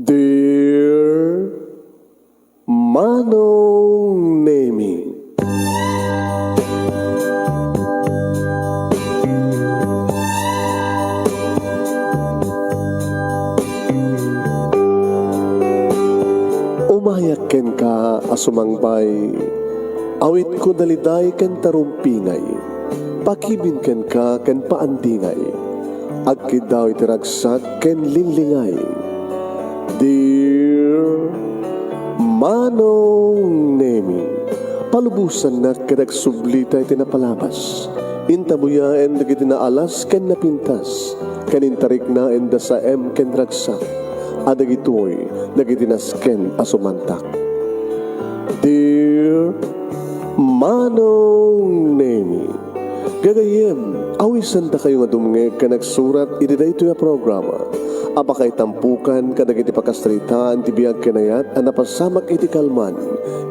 Dear Manong Nemi, umayak ken ka asumangbay, awit ko daliday ken tarumpingay, pakibin ken ka ken paandingay, agkid daw itiragsak ken linlingay. Dear Manong Nemi, palubusan na kadagsublita iti napalabas, intabuya en dagiti naalas ken napintas, kanintarik na en sa ken ragsak, adagitoy dagiti nasken asumantak. Dear Manong Nemi, gagayem, awisan ta kayo nga dumngeg ka nagsurat iti daytoy a programa. Apakay tampukan kadagiti pakastritaan ti biag kenayat a napasamak iti kalman,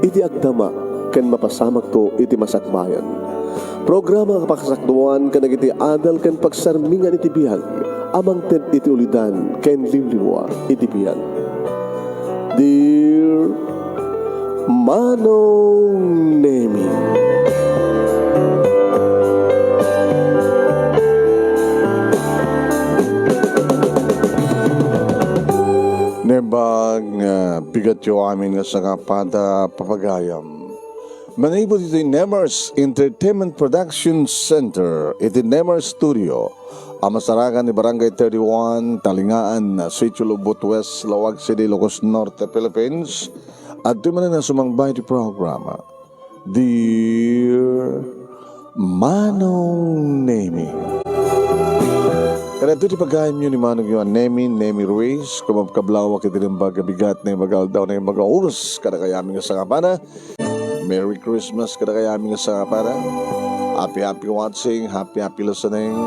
iti agdama ken mapasamak to iti masakbayan. Programa kapakasakduan kadagiti adal ken pagsarmingan iti biag, amang ted iti ulidan ken liwliwa iti biag. Dear Manong Nemi, nebag bigat yo amin nga sa kapada papagayam. Manibot ito yung Nemers Entertainment Production Center, iti Nemers Studio, amasaragan ni Barangay 31, Talingaan, Sitio Lubot West, Lawag City, Ilocos Norte, Philippines. At ito man na sumangbay di programa, Dear Manong Nemi. Kaya ito di pagayam nyo ni Manong yun, Nemi Ruiz, kumabkablawa kitilimba gabigat na yung magal daw na yung mag-auros, kada kayaming sa kapana. Merry Christmas, kada kayaming sa kapana. Happy watching, happy listening.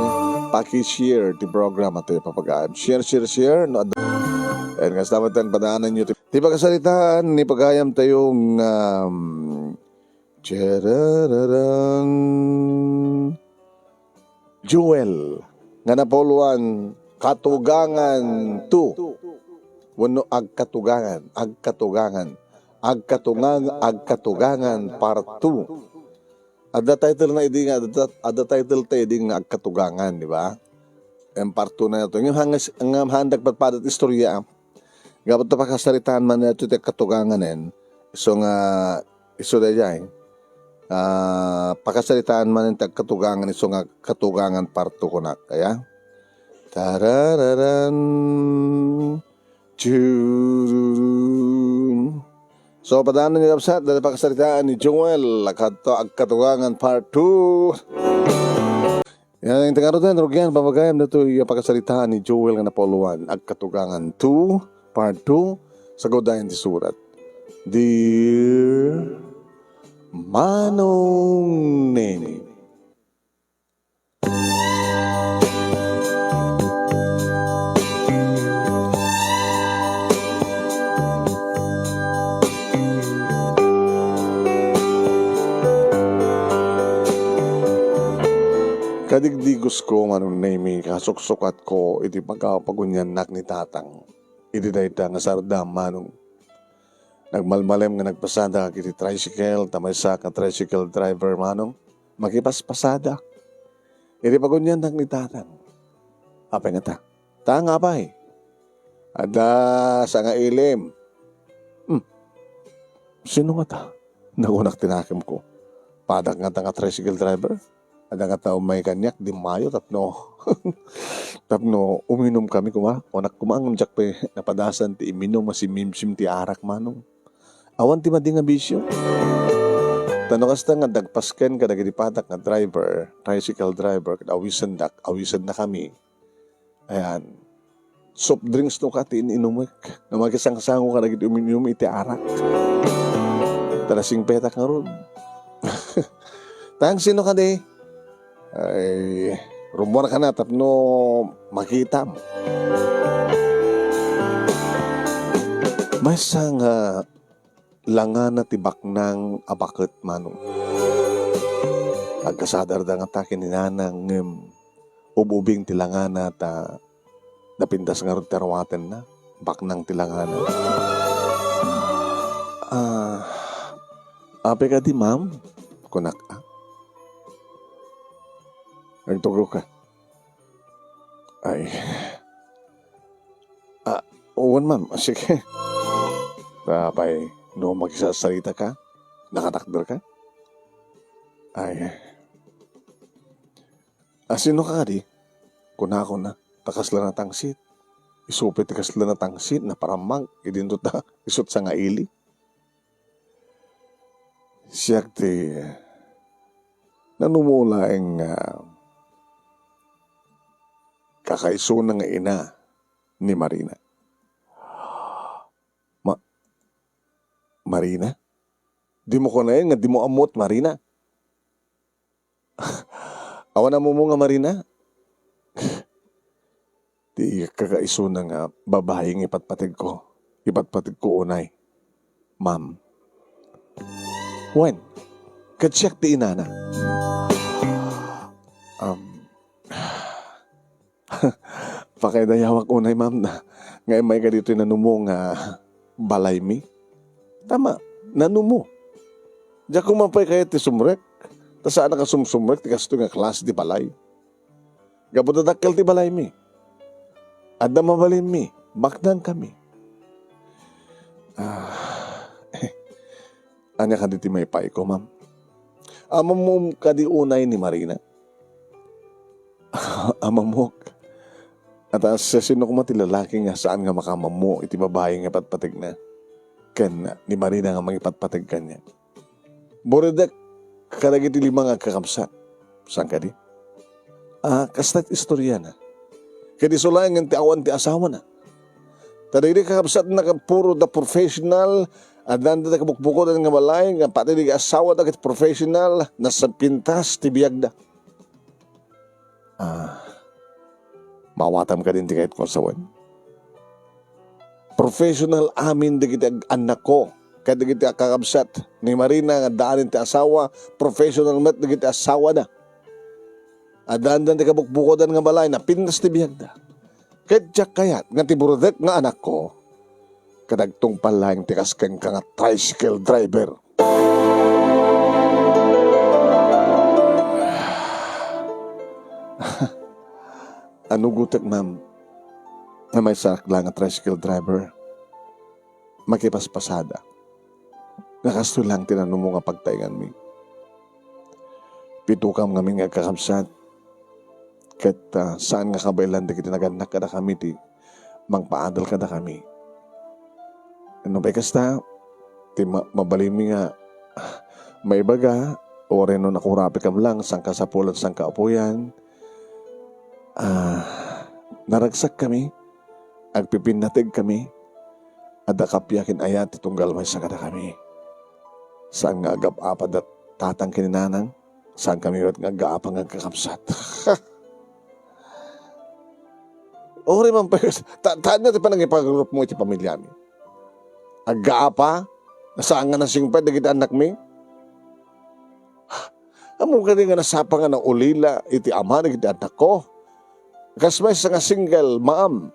Paki-share di programa ito yung papagayam. Share. No, and nga stamatan, padaanan nyo. Di pagkasalitaan, ni pagayam tayong Jewel nga napoluan katugangan 2 wano agkatugangan part 2. Ada title na idi nga ada title ta idi nga agkatugangan, di ba? Ang part 2 na ito yung ang handag patpadat istorya gabat ta pakasaritaan man ito ti katuganganen so nga iso dayay pakasalitaan man yung katugangan iso nga katugangan parto ko na kaya tarararan chururun. So padaanan niyo kapsat dahil pakasalitaan ni Joel katugangan part 2. Yan yung tagarotan rugyan pamagayam na ito yung pakasalitaan ni Joel nga napoluan katugangan 2 part 2 sa godayan di surat. Dear Manong Nemi, kadigdigos ko Manong Nemi, kasuksukat ko iti pagkapagunyanak ni tatang iti dayta nga sardam Manong. Nagmalmalem nga nagpasada kiti tricycle, tamaysa ka tricycle driver Manong, makipaspasada. Iti pagunyan ni tatang. Apay nga ta? Tang apay. Ada sa nga ilim. Sino nga ta? Nagunak tinakim ko. Padak nga ta nga tricycle driver. Ada nga ta umay kanyak, di mayo, tapno. Tapno, uminom kami kuma. Onak kumaang jak pa napadasan ti iminom masimimsim ti arak Manong. Awan ti madi nga bisyo. Tano kasta nga dagpasken ka dagiti patak nga driver, tricycle driver, awisan na kami. Ayan. Soft drinks no ka ti ininumek. Na magisang-sango ka dagiti uminom iti arak. Talasing petak nga ron. Tang sino ka di? Ay, rumor ka na tapno makita mo. May isang langan na tibak ng abakot Manong. Agkasadar da nga takin ni nanang ububing tilangan na ta napindas nga ron terwaten na. baknang tilanganan. Ape ka di ma'am? Kunak ka. Nagtugo ka. Ay. Uwan ma'am. Sige. Tapay, no magsasalita ka? Nakatakder ka? Ay. Sino ka di? Kunako na. Takas lang na tangsit. Isupit takas lang na tangsit na paramang. Idinto ta. Isot sa nga ili. Siyak ti nanumula ang kakaiso ng ina ni Marina. Marina? Di mo ko na yun nga, di mo amot, Marina. Awan na mo nga, Marina. Di kakaiso ng babaeng ipatpatig ko. Ipatpatig ko unay. Ma'am. When? Katsiyak di inana. Pakidayawak unay, ma'am, na ngayon may ka dito nanumo nga balay mi. Tama, nanumo. Diya kumampay kayo ti sumrek. Ta saan ka sumsumrek ti kasto nga klas di balay. Gabudadakkel ti balay mi. Adda mabalin mi. Bakdan kami. Anya ka diti may pay ko, ma'am. Amam mo ka di unay ni Marina. Amam mo. At sa sino ko mati lalaki nga saan nga makamam mo iti babae nga patpatig na. Ken ni Marina nga mangipatpatig kanya. Boredak kadag iti lima nga kakamsat. Saan ka di? Kastat istorya na. Kadi sulayan nga ti awan ti asawa na. Taday kakabsat na puro da professional, adan da kabukbuko da nga balay, nga pati di asawa da kat professional, nasa pintas, tibiyag da. Mawatam ka din ti kahit kung asawan. Professional amin di kita anak ko, kaya di kita kakabsat ni Marina nga daanin ti asawa, professional met di kita asawa da. Adan da kabukbuko da nga balay, na pintas tibiyag da. Kadyak kayat nga tiburodek nga anak ko, kadagtong palang tikas kang nga tricycle driver. Ano gutek, ma'am, na may sarak lang nga tricycle driver, makipaspasada. Nakasto lang tinanong mo nga pagtaingan mi. Pitukam nga kakamsat. Ket saan nga kabaylan di kita naganak kada kami ti mangpaadal kada kami. Ano ba kasta? Ti mabalimi nga may baga o rin no nakurapi kam lang sang kasapulan sang kaupuyan. Naragsak kami, agpipinatig kami, ada kapyakin ayat itunggal may sa kada kami. Saan nga agap-apad at tatang kininanang, saan kami at nga gaapang ang kakapsat. Ori man pa, taan natin pa nang ipag-group mo iti pamilya mi. Aggaapa, nasaan nga nasingpad, nagit anak mi. Amo ka nga nasapa nga ng ulila, iti ama, nagit anak ko. Kasmay sa nga single, ma'am.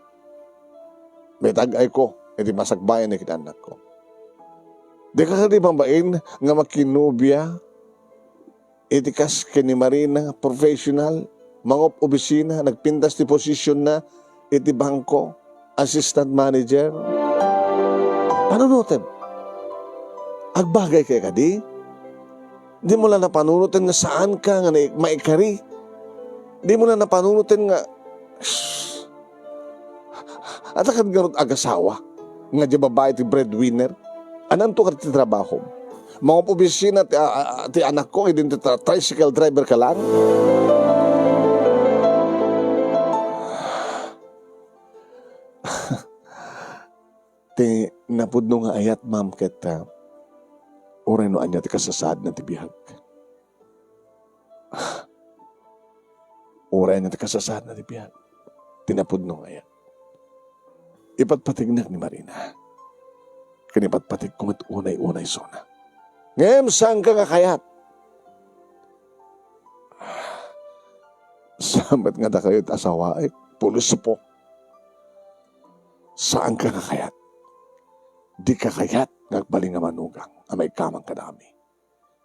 May tagay ko, iti masagbayan, nagit anak ko. Di ka di mambain nga makinubya, iti kas kini Marina, professional, mangop obisina, nagpintas ti posisyon na, iti bangko, assistant manager. Ano notem? Agbagay kay ka di? Di mo lang napanunutin nga saan ka nga maikari. Di mo lang napanunutin nga at akad garot agasawa nga di babae ti breadwinner. Anan to ka ti trabaho? Mga opisina ti anak ko, idin ti tricycle driver ka lang. Ti napudno nga ayat, ma'am, ket oray no anya ti kasasad na ti bihag. Oray na ti kasasad na ti bihag. Tinapudno nga ayat. Ipatpatignak ni Marina. Kanipatpatig kumit unay-unay sona. Ngayon, saan ka nga kayat? Sabat nga da kayo't asawa, pulis po. Saan ka kakayat? Di kakayat ngagbaling nga manugang amay kamang kadami.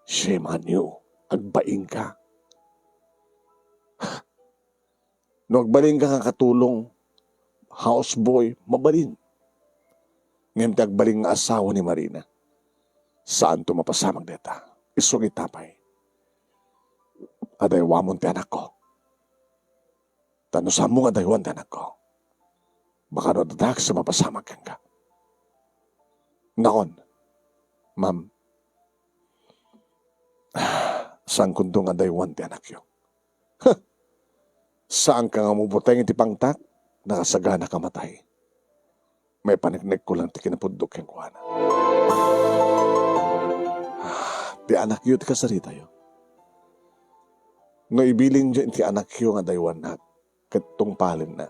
Shame on you. Agbaing ka. No agbaling ka katulong, houseboy, mabalin. Ngayon agbaling nga asawa ni Marina. Saan tumapasamang deta? Isong itapay. Adaywa mo ti anak ko. Tanusan mo nga daywan ti anak ko. Baka no dadak sa mapasamang ka. Nakon, ma'am, saan kundo nga daywan ti anak yo? Saan ka nga mubuteng iti pangtak? Nakasagana ka matay. May paniknik ko lang ti kinapundok yung kuwana. Ti anak yo ti kasarita yo. No ibilin dyan ti anak yo nga daywan na katong palin na.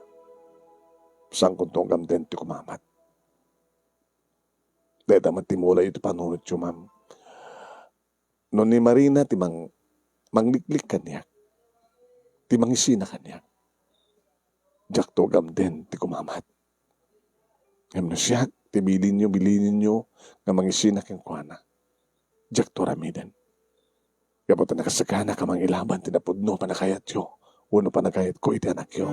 Saan kuntong gamden ti kumamat. Dahil damat timula ito panunod yo, ma'am. No ni Marina ti mangliklik kanya. Ti mangisina kanya. Jak to gamden ti kumamat. Ngam na siya, ti bilinin nyo, nga mangisina kang kuana. Jak to ramiden. Kapag nakasagana ka mangilaban, tinapudno pa nakayat yo. Uno pa nakayat ko iti anak yo.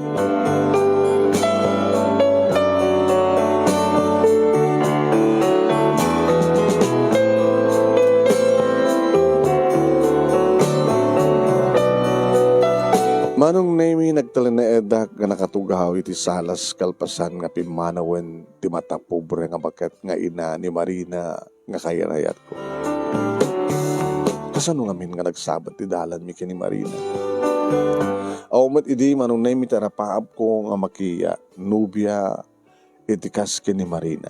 Manong nemi nagtala na edak nga nakatugaw iti salas kalpasan nga pimanawen ti mata pobre nga bakat nga ina ni Marina nga kayarayat ko. Kasano ngamin nga nagsabat ti dalan mi kini Marina. Awmat idi manong nemi tarapaap ko nga makiya nubya iti kas kini Marina.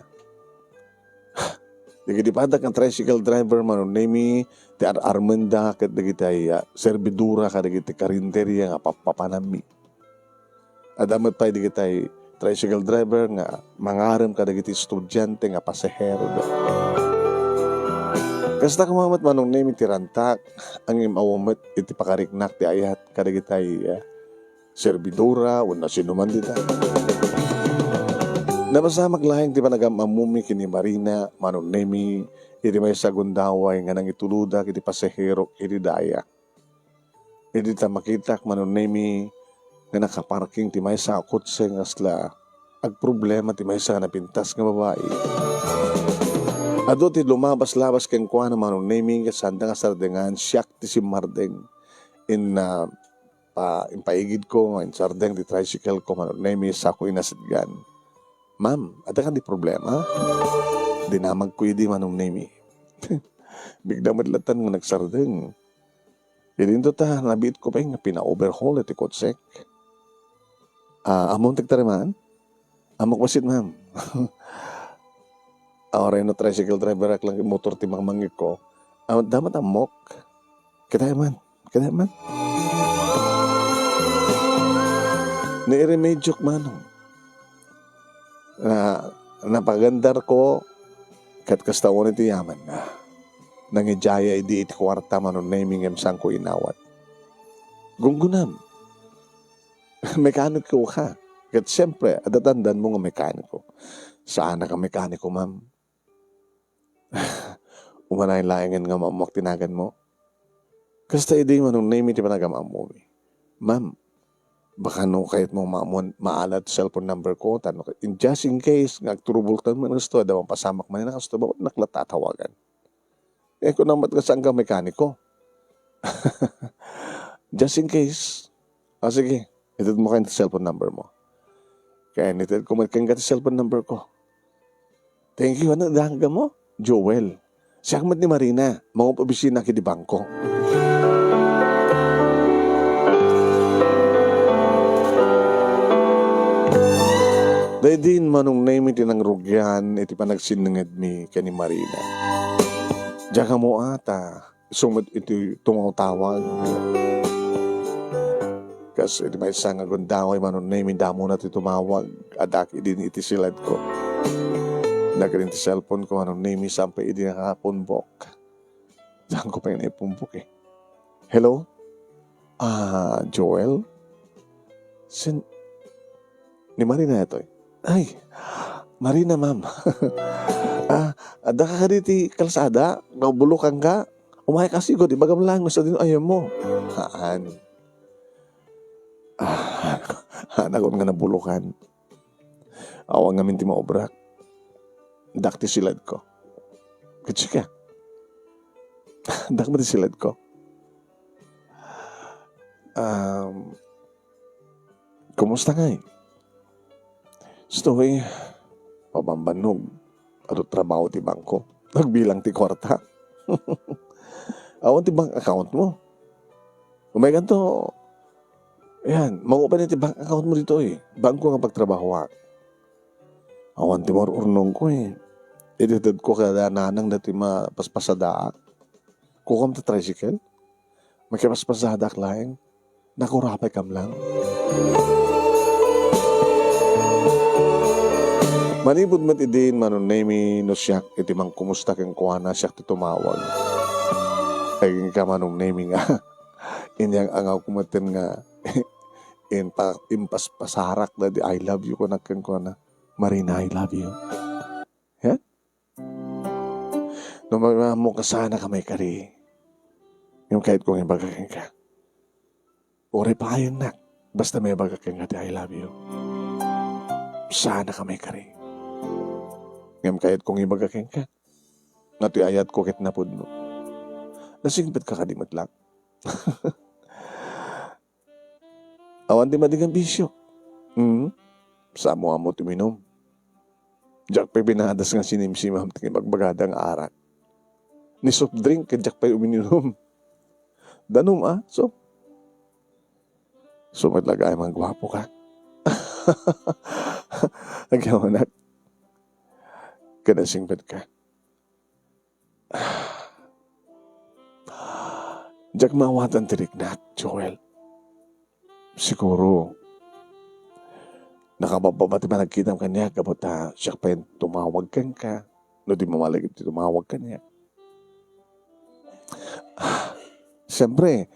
Dagiti padak ang tricycle driver manong nemi ti armenda ket dagiti servidura kadagiti karinderya nga papapanami. Adamet pay dagiti tricycle driver nga mangarem kadagiti estudyante nga pasahero. Kasta kamamat manong nemi ti rantak ang imawamet iti pakariknak ti ayat kadagiti servidura wenno sinuman dita. Napasamak lahing ti panagamamumi kini Marina manong nemi iti may sagundaway nga nang ituluda iti pasahero iti daya. Iti tamakitak manong nemi nga nakaparking ti may sa kutse nga sla ag problema ti may sa napintas nga babae. Ado ti lumabas-labas ken kuana manong nemi nga sanda nga sardengan siyak ti simardeng in paigid ko nga in sardeng ti tricycle ko manong nemi sa ko inasidgan. Ma'am, ada ka di problema? Dinamag ko hindi manong nemi. Bigla madlatan nga nagsardeng. Idinto ta, nabiit ko pa yung pina-overhaul iti kotsek. Among tagtariman? Amok masit, ma'am. Awaray no tricycle driver ak lang motor ti mangmangik ko. Damat amok. Kitay man. Nairemedyo manong. Napagandar ko kat kastawan iti yaman na nangijaya iti kwarta manon naming emsang ko inawat gunggunam mekaniko ka kat siyempre adatandan mo nga mekaniko saan na ka mekaniko ma'am. Umanay layangan nga mamuak tinagan mo kasta iti manon naming iti panagamaam mo ma'am. Baka no kahit mo maalat cellphone number ko, in just in case, nagturubultan mo ng gusto, daw ang pasamak man na gusto, bawat naklatatawagan. Kung naman ka saan ka mekaniko. Just in case. Sige, itid mo kayo cellphone number mo. Kaya itid ko ka cellphone number ko. Thank you, ano, dahanga mo? Joel. Siya ni Marina, mga pabisina ki di bangko. Dahil din manong name iti nang rugyan iti panagsinangad mi kani Marina. Diyan ka mo ata, sumad iti tumawtawag. Kasi iti may isang agundaway manong name damo na iti tumawag. Adak idin iti silad ko. Nagaling iti cellphone ko manong name sampay iti nakapunbok. Diyan ko pa yung naipumbok eh. Hello? Joel? Ni Marina ito eh. Ay, Marina, ma'am. Ada ka diti kalsada, nabulukan ka. Umay kasi ko, di ba lang, nasa din ayaw mo. Haan. Hanagon nga nabulukan. Awang nga minti maobrak. Dakti silad ko. Katsi ka. Dakti silad ko. Kumusta nga eh? Stoy, pabambanog. Ano trabaho ti bangko? Nagbilang ti kwarta. Awan ti bank account mo. Umay ganito, yan, mag-open ti bank account mo dito eh. Bangko nga pagtrabaho. Awan ti marurnong ko eh. Editad ko kada nanang dati mapaspasada. Kukam ta tricycle. Makipaspasada klaeng. Nakurapay kam lang. Manibod mat idin manon nemi no siyak iti mang kumusta kang kuana siyak ti tumawag. Ay ka manong nemi nga. Inyang angaw kumaten nga impasarak na di I love you ko nakan ko na Marina I love you. Yeah? No mo ka sana ka may kari. Yung kahit kung ibagakin ka. Uri pa kayo nak. Basta may bagakin nga di I love you. Sana ka may kari. Ngam kahit kung ibagakin ka. Nga ayat ko kit napod mo. Nasingpit ka kadimot lang. Awan di madigang bisyo. Sa mo tuminom. Jack pa'y binadas nga sinimsimam tingin magbagadang arak. Ni soft drink ka Jack pa'y umininom. Danum So matlagay mang gwapo ka. Nagyawanak. Kanasingpit ka. Jack mawatan tirik na, Joel. Siguro, nakabababati ba nagkita kanya kapag siya pa yung tumawag ka. No di mamalagit tumawag kanya. Siyempre,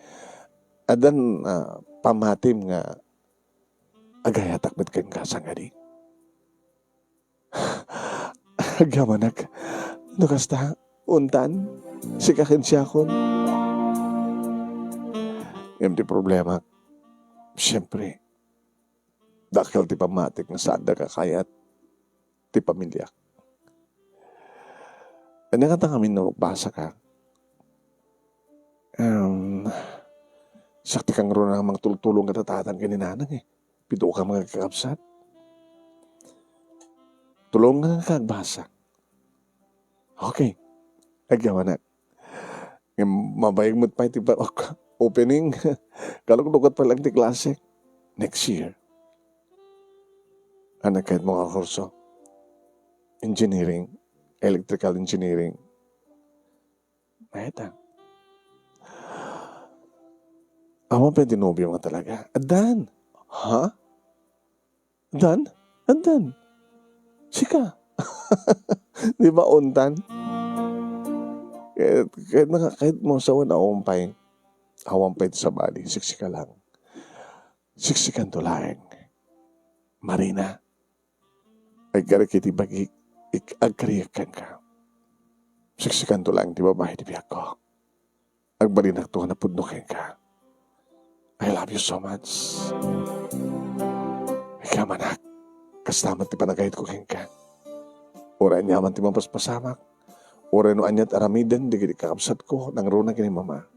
adan pamatim nga agayatak ba't kang kasangadi. Agamanak, no kasta, untan, sikakin siya kon. Yung di problema, siyempre, dakil ti pamatik na saan da kakayat, ti pamilya. Ano nga kami na magbasa ka? Sakti kang ro na mga tultulong katatatan ka ni nanang eh. Pito ka mga kakapsat. Tulong nga kagbasa. Okay. Agyawanak. Mabayag mo't pa iti ba opening. Kalok-lukot pa lang ti klase. Next year. Anak kahit mga kurso. Engineering. Electrical engineering. Mahita. Awan pa yung dinobyo nga talaga. Adan. Ha? Adan. Sika. Di ba untan? Kahit mo sa wana awampay sa bali, siksika lang. Siksikan to lang. Marina, ay garakiti bagi agkariyakan ka. Siksikan to lang, di ba bahay di biyak ko? Agbalinak to na pudnukin ka. I love you so much. Ikaw manak, kastamat ti panagayit ko ka. Ora niya man ti mapaspasamak. Ora no anyat aramidan, di kakapsat ko, nang runa kini mama.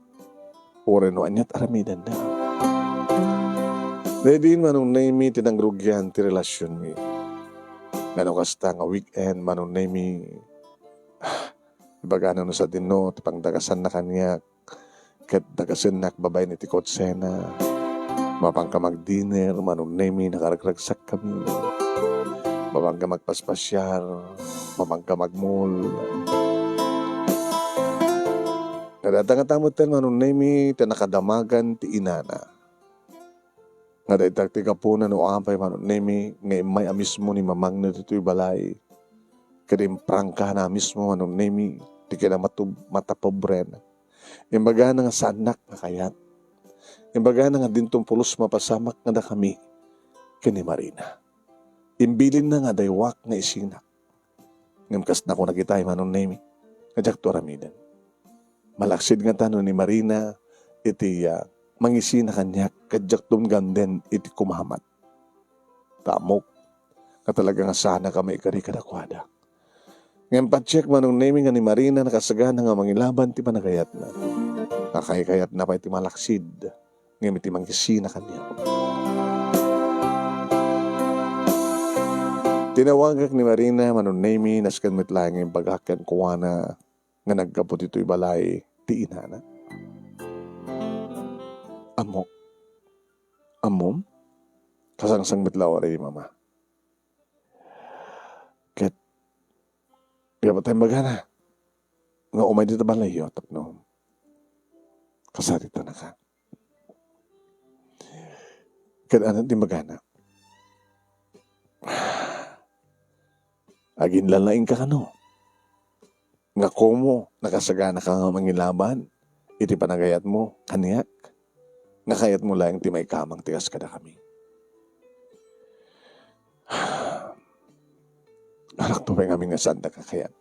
Ora no anyat aramidan na. Dahil manong naimi tinang rugyan ti relasyon mi. Ngano kasta nga weekend, manong naimi, ibaga no sa dino, ti pangdagasan na kanya, kat dagasan na babay ni ti kotsena, mapangka mag-dinner, manong naimi, nakaragsak kami, mapangka magpaspasyar, mapangka mag-mall. Kadatangatamot tayo manong naimi, ti nakadamagan ti inana. Nga dahil taktika po na no ampay manong naimi, ngay may amis mo ni mamang na dito'y balay. Kadim prangka na mismo manong naimi, di ka na matapobren. Imbaga na nga sa anak na kayat. Imbaga na nga dintong pulos mapasamak nga na kami kani Marina. Imbilin na nga daywak nga isinak. Ngam kas na ko nakitay manon nemi. Kajak to aramidan. Malaksid nga tanong ni Marina iti mangisina kanyak kajak ganden iti kumahamat. Tamok na talaga nga sana kami ikari kadakwada. Ngayon pa-check manong nemi nga ni Marina nakasagana nga mangilaban ti panagayat na. Nakayat na pa iti malaksid. Ngayon iti mangisina kanyak. Tinawagak ni Marina manong nemi naskan mitlaing yung bagakan kuwana nga nagkapot ito'y balay ti inana. Amom? Kasangsang mitlaw rin mama. Ket, kaya ba tayong magana? Nga umay dito balay yun, tapno. Kasarito na ka. Ket, ano di magana? Agin lalaing ka kano. Nga komo, nakasagana ka nga mangilaban. Iti panagayat mo, kaniyak. Nga kayat mo lang ti may kamang tigas kada kami. Anak to nga aming nga sanda kakayat.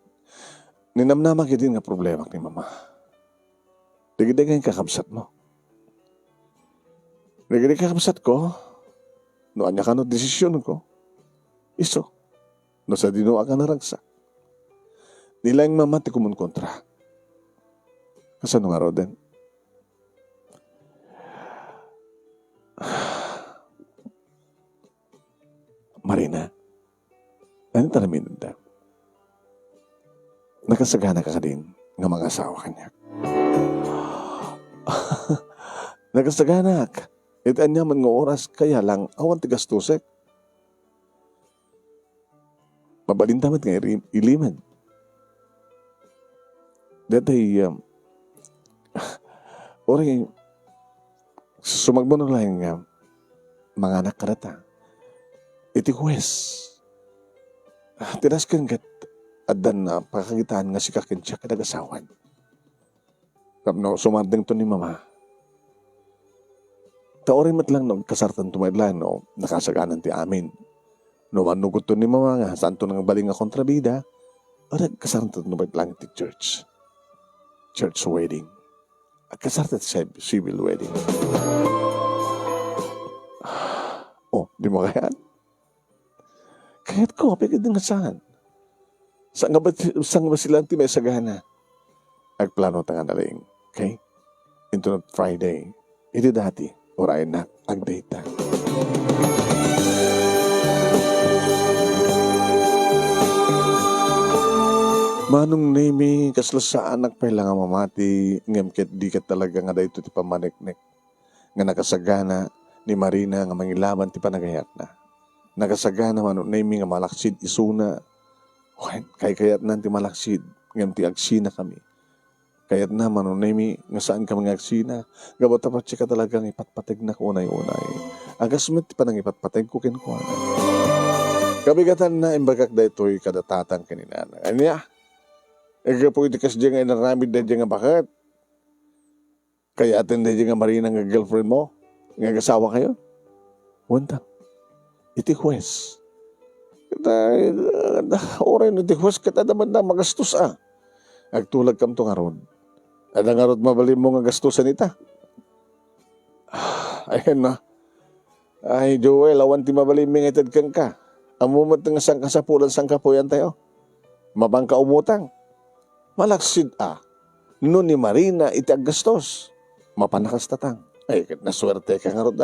Ninamnamag yun nga problema ni mama. Digidagay kakabsat mo. Digidagay kakabsat ko. Noan niya ka no desisyon ko. Iso. No sa dinuwa ka naragsak. Nilang mama ti kumun kontra. Kasano nga Roden? Marina, ano talamin nanda? Nakasagana ka din ng mga asawa kanya. Nakasagana ka. Ito anya man nga oras kaya lang awan tigastusek. Mabalintamat nga iliman. Datay, oray, sumagbo na lang nga mga anak karata. Iti huwes. Tinas kang gat adan na pakagitaan nga si kakensya kadagasawan. No, sumandang to ni mama. Taorin mat lang no, kasartan tumaidlan no, nakasaganan ti amin. No, manugot to ni mama nga, saan to nang baling nga kontrabida, o kasartan to lang ti church. Church wedding. At kasartan ti civil wedding. Oh, di mo kayaan? Kaya't ko, pagod nga saan? Saan nga ba sila ti may sagana? Agplano ta nga naling. Okay? Into Friday. Iti dati. Oray na. Agdata. Manong nemi, kasla sa anak pa lang nga mamati. Ngam ket di ka talaga nga dahito ti pamaniknek. Nga nakasagana ni Marina nga mangilaban ti panagayat na. Nakasagana manong nemi nga malaksid isuna. Kayat nanti malaksid. Ngam ti agsina kami. Kayat na manong nemi nga saan ka mga agsina. Gabot na pa ka talagang ipatpateg na kunay-unay. Agas mo ti panang ipatpateg ko kinkuha. Kabigatan na imbagak da ito'y kadatatang kaninana. Anya? Ega po iti kas diya nga inaramid na diya nga bakit? Kaya atin na diya nga Marina nga girlfriend mo? Nga gasawa kayo? Wantang. Iti huwes. Oray na iti huwes kita naman na magastos Agtulag kam to nga rod. Ada nga rod mabalim mo nga gastusan ita. Ayan na. Ay Joel, awan ti mabalim nga itad kang ka. Amumat nga sang kasapulan sang kapuyan tayo. Mabangka umutang. Malaksid no ni Marina iti aggastos. Mapanakas tatang. Ay, naswerte ka nga rod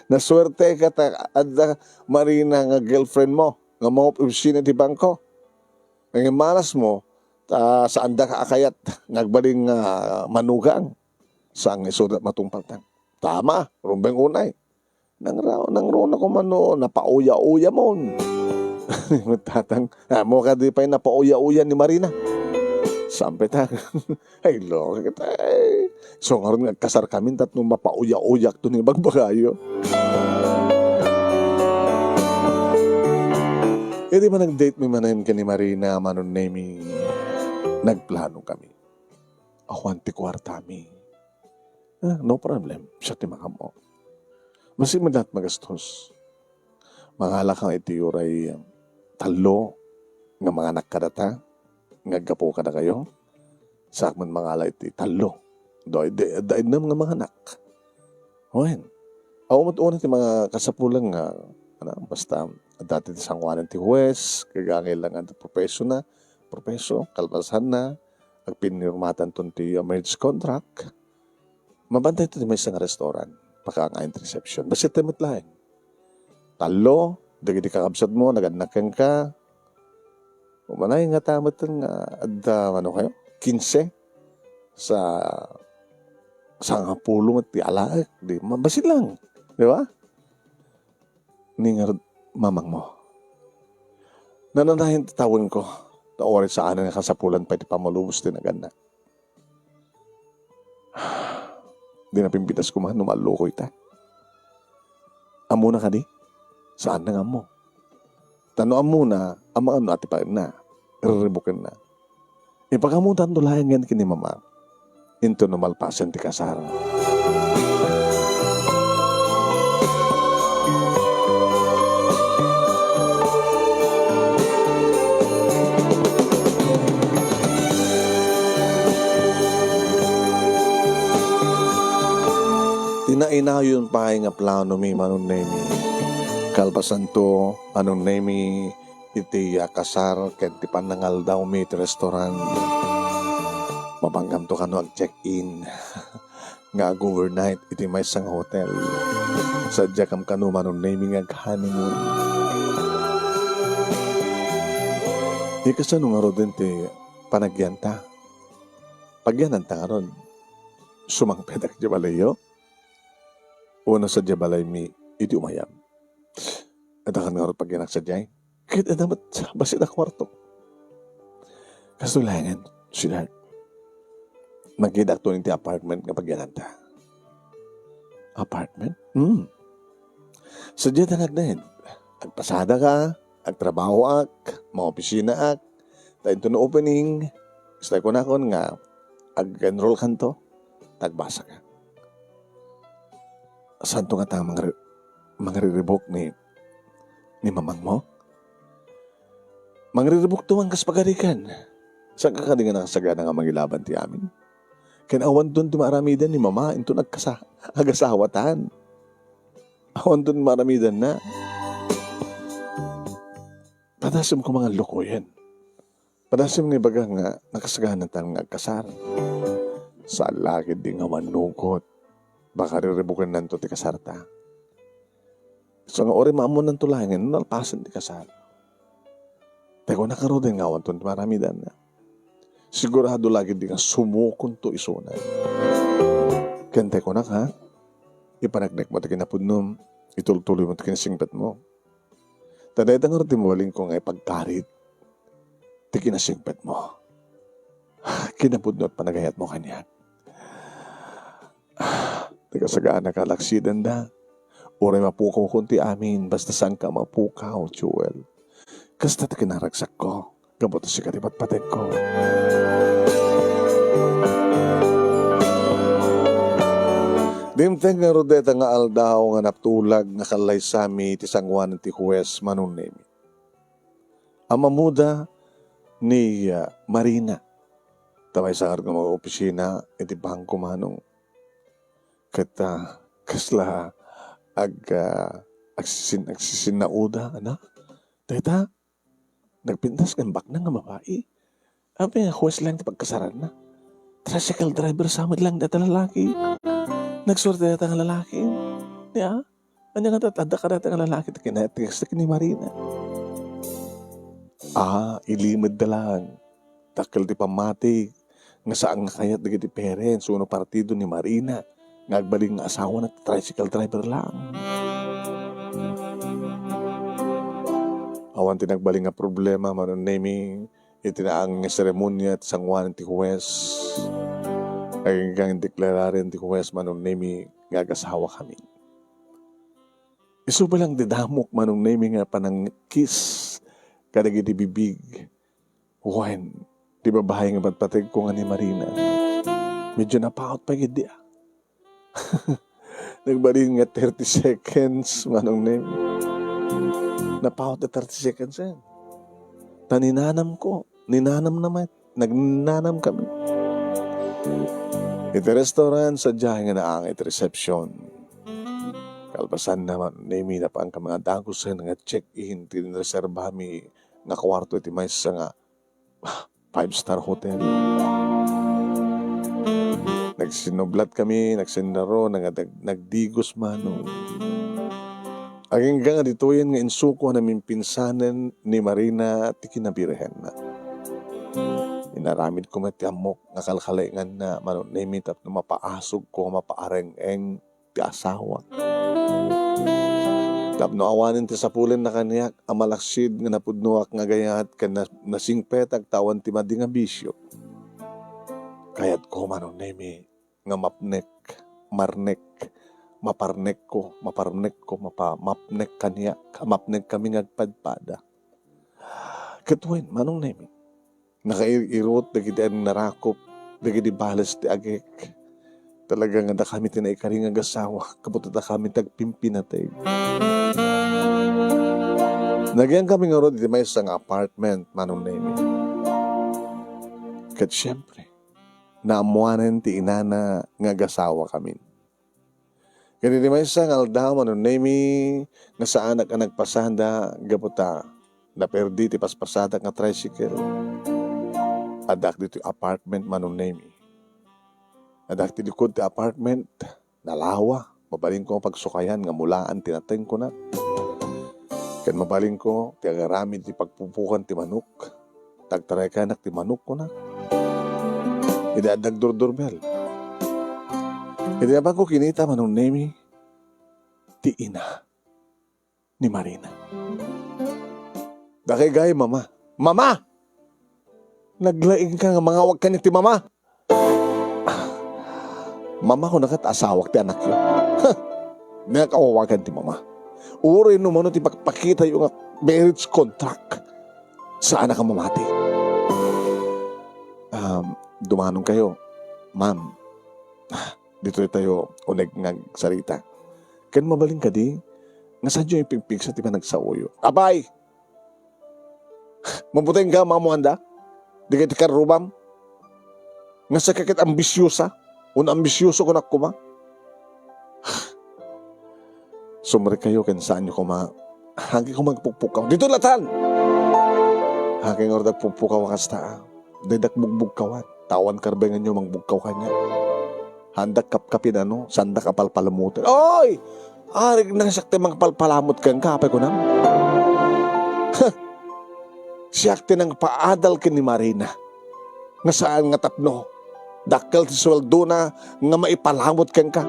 Naswerte ka adda Marina nga girlfriend mo. Nga mga opisina ti bangko. Ang malas mo, saan da ka akayat nagbaling manugang. Saan isudat matungpaltang. Tama, rumbeng unay. Nang rona ko mano, napauya-uya mo. Tatang, mo ka di pa'y napauya-uya ni Marina. Sampai ta. Ay, lo, kita. So, ngayon nagkasar kami, tatlong mapauya-uyak to ni Bagbagayo. E di man nag-date mi manayin ka ni Marina, manon nemi, nagplano kami. Ako anti kwartami. No problem, siya ti makamo. Masin man lahat magastos. Mangala kang iti uray talo nga mga anak kadata, nga gapo kada kayo. Sakman mangala iti talo. Daid na mga anak. Hoy. Ako matuon ti mga kasapulang nga basta dati ti sangwanan ti huwes, kagangil lang ang propeso, kalbasan na, ag pinirmatan ton ti marriage contract. Mabantay ito ti may isang restaurant, pakaangayin ti reception. Basta timot lang. Talo, dagiti kakabsat mo, naganakan ka. Umanay nga tamat nga, kayo? 15 sa sangapulo ti alaak. Di, mabasit lang. Di ba? Ningar mamang mo. Nananahin tawin ko. Taorin sa anan nga kasapulan pa iti pamalubos din agad na. Di na pimpitas ko man, numaloko ita. Amo na ka di? Saan na nga mo? Tanoan mo na, ama ano ati pa na. Riribukin na. Ipagamutan tulayan yan kini mama. Into numalpasan ti kasar. Tinainayon pa nga plano mi manong nemi. Kalpasan to, anong nemi iti kasar ken ti panangal daw mi iti restaurant. Mabanggam to kano ag check-in. Nga overnight iti may isang hotel. Sadya kam kano manong nemi nga honeymoon. Ikasan nga ro din ti panagyanta. Pagyananta nga ron, sumangpedak di balayo. Una sa jabalay mi, iti umayam. At akan nga rin pag sa jay. Kahit dapat basit na kwarto. Kasulangan, sweetheart. Magkidak to ti apartment nga pagyananta. Apartment? Sadya na nagdahin. Agpasada ka, agtrabaho ak, mga opisina ak, tayo to na opening, stay ko na kon nga, ag-enroll kanto, tagbasa ka. Saan to nga ta mga riribok ni mamang mo? Mga riribok to ang kaspagarikan. Saan ka nga nakasagana nga magilaban ti amin? Kinawan doon tumaramidan ni mama into agasawatan. Awan doon maramidan na. Padasim ko mga loko yan. Padasim nga baga nga nakasaganan tang nagkasar. Sa lagid di nga manukot. Baka riribukin nanto ti kasarta. So nga ori maamon nanto langin, nalpasan ti kasar. Pero nakaroon nga wanton maramidan na. Sigurado lagi di nga sumukon to isunan. Kante ko na ka, ipanagnek mo ti kinapudnom, itultuloy mo ti kinasingpet mo. Tadayta nga rin mawaling ko nga ipagkarit, ti kinasingpet mo. Kinapudno at panagayat mo kanya. Kasagaan na kalaksidan da. Uray mapukaw kunti amin. Basta saan ka mapukaw, Joel. Kasta ta kinaragsak ko. Gabuto si karibat patek ko. Dimteng nga rodeta nga aldaw nga naptulag nga kalay sami ti sangwan ti huwes manong nemi. Amamuda ni Marina. Tamay sa nga mga opisina iti bangko manong kasla agsisinauda, anak. Teta, nagpintas kang bak na nga babae. Abi nga huwes lang pagkasaran na. Tricycle driver samad lang data lalaki. Nagsorte data nga lalaki. Diya? Anya nga tatada ka data nga lalaki. Kinatigas na ni Marina. Ilimad na lang. Takal di pamati. Nga saan nga kayat na parents. Uno partido ni Marina. Ngagbaling nga asawa na tricycle driver lang. Awan tinagbaling nga problema manon naming itinaang nga seremonya at sangwan ti huwes. Ay hanggang deklararin ti huwes manon naming ngagasawa kami. Isu ba lang didamok manong naming nga panang kiss kadagi di bibig. Wen, di ba bahay nga patpatig ko nga ni Marina. Medyo napaot pa gid di Nagbaling nga 30 seconds manong name. Napawat na 30 seconds yan. Taninanam ko. Ninanam naman. Nagninanam kami. Iti restaurant sa diyahe nga naangit reception. Kalpasan naman, nami na pa ang mga dagusan nga check-in, tinreserba mi nga kwarto iti may sa nga 5-star hotel. Nagsinublat kami, nagsinaro, nagdigos mano. Aging nga dito yan nga insuko namin pinsanan ni Marina ti kinabirhen na. Inaramid ko mati amok nga kalkalingan na mano namitap na mapaasog ko, mapaareng-eng ti asawa. Tapno awanin ti sapulen na kaniyak, amalaksid nga napudnuak nga gayat ka nasingpet tawan ti madi nga bisyo. Kayat ko mano nemi nga mapnek, marnek, maparnek ko, mapamapnek kaniyak, mapnek kami ngagpadpada. Katuin, manong nemi. Nakairot, dagiti ang narakop, dagiti balas ti agek. Talagang nga kami tinaikaring ang asawa, kaputo na kami tagpimpinatay. Nagyan kami nga ron, di may isang apartment, manong nemi. Kat syempre, naamuanan ti inana nga gasawa kami. Kaya di may isang aldaw, manong nemi, nga saan ka nagpasada, gaputa, naperdi ti paspasada nga tricycle. Adak dito apartment, manong nemi. Adak ti likod ti apartment, nalawa, mabaling ko pagsukayan nga mulaan tinateng ko na. Kaya mabaling ko, ti agaramid ti pagpupukan ti manok, tagtaray kanak ti manok ko na. Idaadag durdurmel. Hindi naman ko kinita manong nemi, ti ina ni Marina. Dakay gay, mama. Mama! Naglaing ka nga mga wag ka ni ti mama. Mama ko nakat asawak ti anak yun. Nakawawagan ti mama. Uri no mano ti pagpakita yung marriage contract. Saan ka mamati? Dumanong kayo. Ma'am, dito tayo uneg ngagsalita. Kan mabaling ka di, nga sadyo yung pigpig sa tiba nagsauyo. Abay! Mabuteng ka, mamuanda? Di kayo ti karubam? Nga sa kakit ambisyosa? Ambisyoso ko na kuma. Sumari kayo kan saan nyo kuma. Hagi ko magpukpukaw. Dito latan! Hagi nga ordag pukpukaw kasta. Dedak bugbugkawan. Tawan karbengan nyo mangbugkaw kanya. Handak kapkapin ano. Sandak apalpalamutin. Oy! Arig nang sakti magpalpalamot kang kapay ko na. Siyakti nang paadal ka ni Marina. Nga saan nga tapno. Dakkel ti sweldo na nga maipalamot kang ka.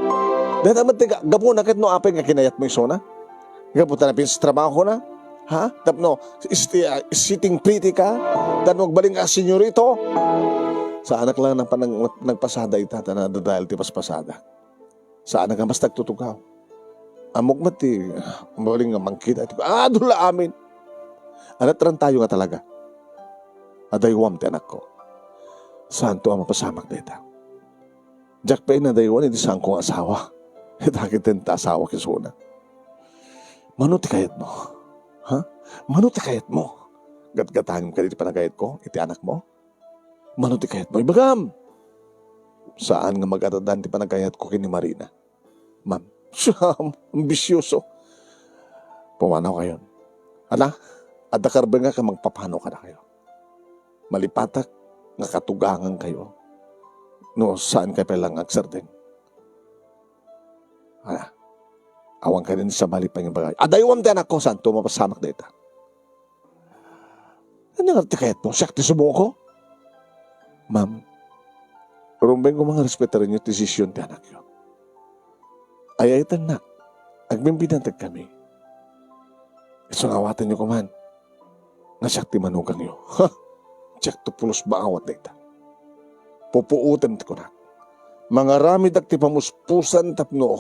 Dahil naman tiga, gapo na kahit no apay nga kinayat mo isona. Gapo ta na pinstrabaho na. Ha? Tapno, sitting pretty ka. Dahil magbaling ka senyorito. Sa anak lang nagpasada itata na dahil ti paspasada. Sa anak nga mas nagtutugaw. Amok mati, mabaling nga mangkita. Dula amin. Anatran tayo nga talaga. Adaywam ti anak ko. Saan to ang mapasamak na ita? Jack pa na daywan, hindi saan kong asawa. Itakit din ta asawa kisuna. Manuti kayat mo. Ha? Manuti kayat mo. Gatgatangin ka dito panagayat ko, iti anak mo. Manuti kayat mo. Ibagam! Saan nga mag-atadan ti panagayat ko kini Marina? Ma'am, siyam, ambisyoso. Pumanaw kayo. Ala, adakarbe nga ka magpapano ka na kayo. Malipatak, nga katugangan kayo. No, saan kayo palang agsardeng? Ala, awang ka rin sa malipang yung bagay. Adaywam din ako, saan to mapasamak na ita? Ano nga tikayat mo? Siyak, tisubo ko? Ma'am, rumbeng ko mga respetarin yung desisyon ti anak yun. Ayaytan na, agbimbinantag kami. Isungawatan nyo kuman, nga siyak ti manugang yun. Ha? Check to pulos ba awat na ita. Pupuutan ko na. Mga ramid at tipamuspusan tapno,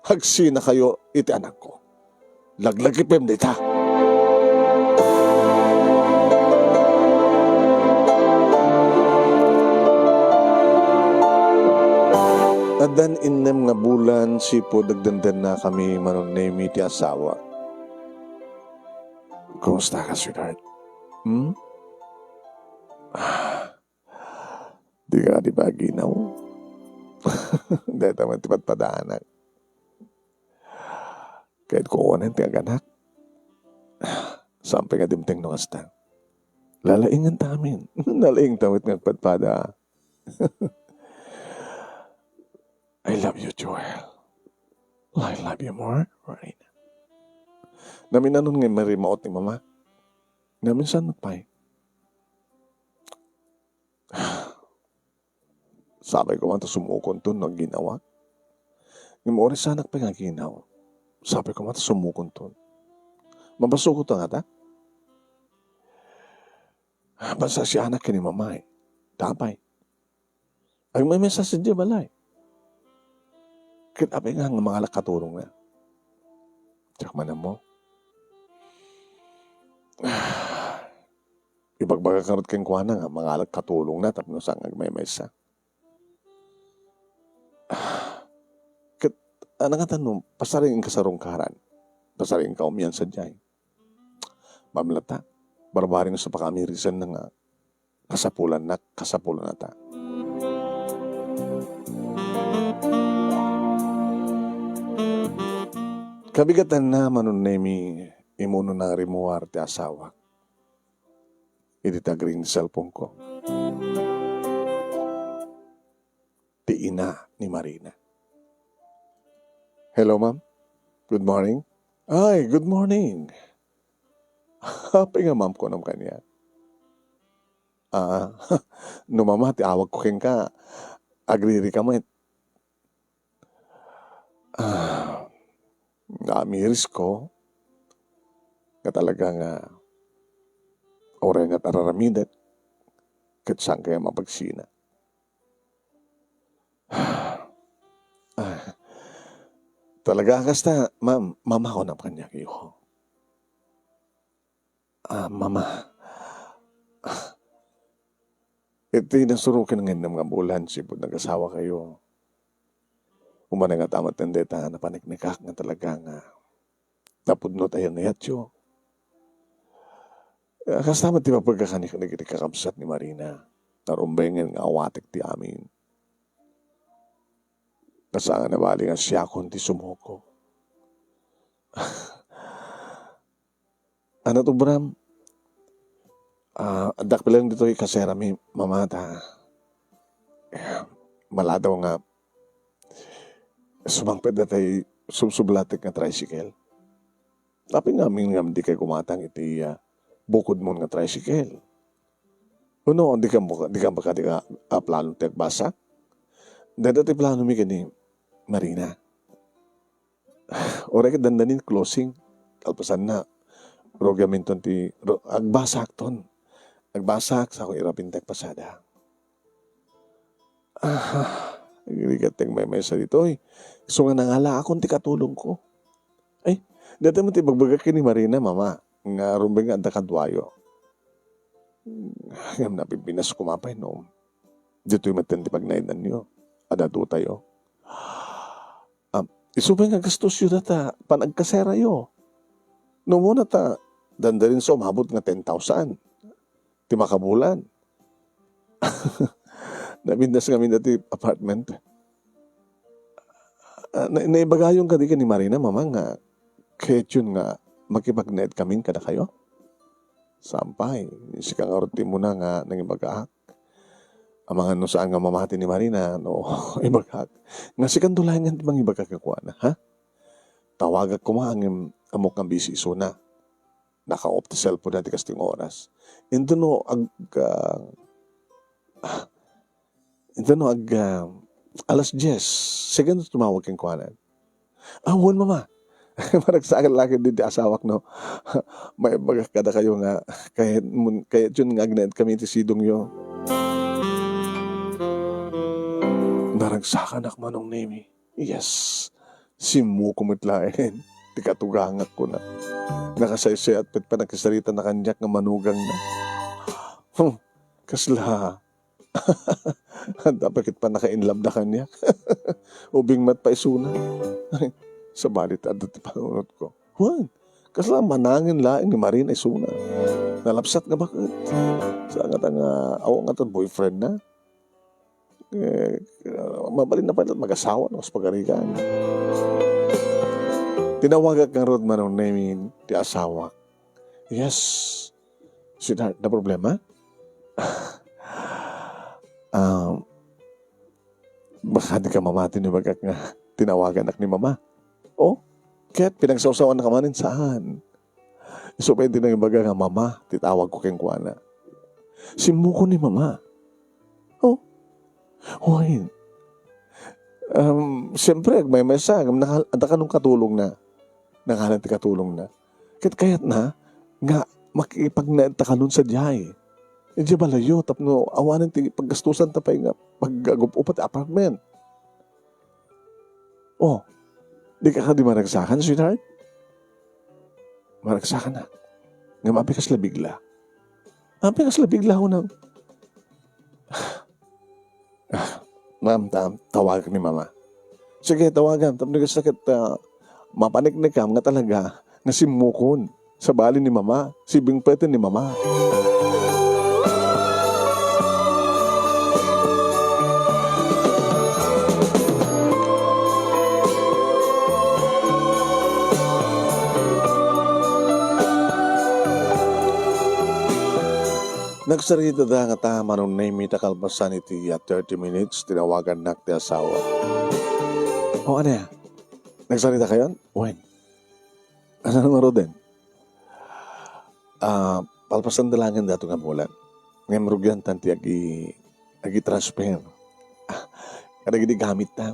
hagsi na kayo iti anak ko. Laglagipim na ita. Adan inem nga bulan, sipo dagdandan na kami manong name ti asawa. Kumusta ka, sweetheart? Hmm? Di ka di ba ginaw? Dahil naman tipat padaanan. Kahit kukunan ti aganak. Sampai nga dimteng no kasta. Lalaingan tamin. Nalaing tawit ng padpada. I love you, Joel. I love you more, right? Namin nanon nga marimaot ni mama. Namin saan nagpay. Sabay ko man to sumukon to no ginawa. Yung oras sanak pa nga ginawa. Sabi ko man to sumukon to. Mabasuko to nga ta. Basta si anak ni mama eh. Tapay. Ang may message di balay. Kitapay nga mga katulong na. Tsak man mo. Ibagbaga karot keng kuha na nga, mga katulong na, tapos sang may sa. Ano nga tanong, pasaring ka sa rungkaran. Pasaring ka umiyan sa diyay. Mamlata, barbaring sa pakamirisan na nga, kasapulan na ta. Kabigatan na manon nemi imuno na rimuar ti asawa. Ititagring cellphone ko. Ti ina ni Marina. Hello, ma'am. Good morning. Ay, good morning. Happy nga, ma'am, ko naman kanya. No, mama, ti awag ko keng ka. Agriri ka mo. Miris ko. Nga talagang oray nga tararamidat. Kat saan kaya mapagsina. Talaga kasta, ma'am, mama ko na kanya kayo. Mama. Ito yung nasurukin ng mga bulan, sipod nag-asawa kayo. Umana nga tamat ng deta, napaniknikak nga talaga nga. Napudno tayo na yatyo. Kastamat di ba pagkakanikakapsat ni Marina, narumbengan nga awatik ti amin. Kasanga na bali nga siya kundi sumuko. Ano to, Bram? Adak pa lang dito kasera mi mamata. Maladaw nga sumangped na tayo subsublatik nga tricycle. Tapi nga min nga di kayo kumatang iti bukod mo nga tricycle. Uno, di ka plano ti agbasa? Dada ti plano mi gani Marina. Oray ka dandanin closing. Kalpasan na. Rogaminton ti agbasak ton. Agbasak sa akong irapintek pasada. Nagrigateng may sa dito eh. So nga nangala akong ti katulong ko. Ay, dati mo ti bagbaga ni Marina, mama. Nga rumbeng nga kadwayo. Ngam napipinas kumapay no. Dito yung matindi pagnainan niyo. Adado tayo. Isubay nga gastos yun ta. Panagkasera yo. No muna ta. Dandarin sa umabot nga 10,000. Ti makabulan. Nabindas kami dati apartment. Naibagayong ka di ka ni Marina, mama nga. Kahit yun nga, makipag-net kaming kada kayo. Sampay. Si kang aruti mo na nga nang ibagahak. Ang mga no saan nga mamati ni Marina, no, ibagahak. Nga si kandulangan di bang ibagahak kakuha na, ha? Tawagak ko ang amok ng busy isuna. Naka-off the cellphone natin kasting oras. Ito no, alas 10. Second tumawag kang kuhanan. Wan, mama. Maragsakan lagi din di asawak, no? May magkakada kayo nga. Kahit yun nga agnet kami ti sidong yo. Naragsakan ak manong nemi. Yes. Simu kumitlain. Di katugangak ko na. Nakasaysay at pa nagkasarita na kanyak nga manugang na. Kasla. Dapat pa naka-inlove na kanya. Ubing mat pa isuna. Sa balit at panunod ko. Juan, Kasla manangin laing ni Marina isuna. Nalapsat nga bakit? Sa nga awa nga tang boyfriend na. Mabalin na pa mag-asawa no, sa pagarigan. Tinawagak nga rod man ang namin ti asawa. Yes. Sweetheart, na problema? Baka di ka mamati ni bagak nga tinawagan ak ni mama. Oh, kaya't pinagsawsawan na ka manin saan? So, pwede na yung baga nga mama, titawag ko keng kuwana. Simuko ni mama. Oh, why? Siyempre, may mesa, nakakanong katulong na. Nakalan ti katulong na. Kaya't na, nga, makikipag na takalun sa diyay. Hindi ba layo, tapno, awanan ti paggastusan tapay nga, pag-upat apartment. Oh, di ka di maragsakan, sweetheart? Maragsakan na. Nga mapikas labigla. Mapikas labigla ko nang, ma'am, tawag ni mama. Sige, tawagan. Tapos nagkasakit, mapanik-nik ka, nga talaga, nga simukon sa bali ni mama, sibing pwede ni mama. Nagsarita da nga ta manong name ita kalbasan iti 30 minutes tinawagan nak ti asawa. O ano ya? Nagsarita kayo? When? Ano nga ro din? Palpasan dalangin dato nga bulan. Ngayon rugyan tanti agi transfer. Kada gini gamit na.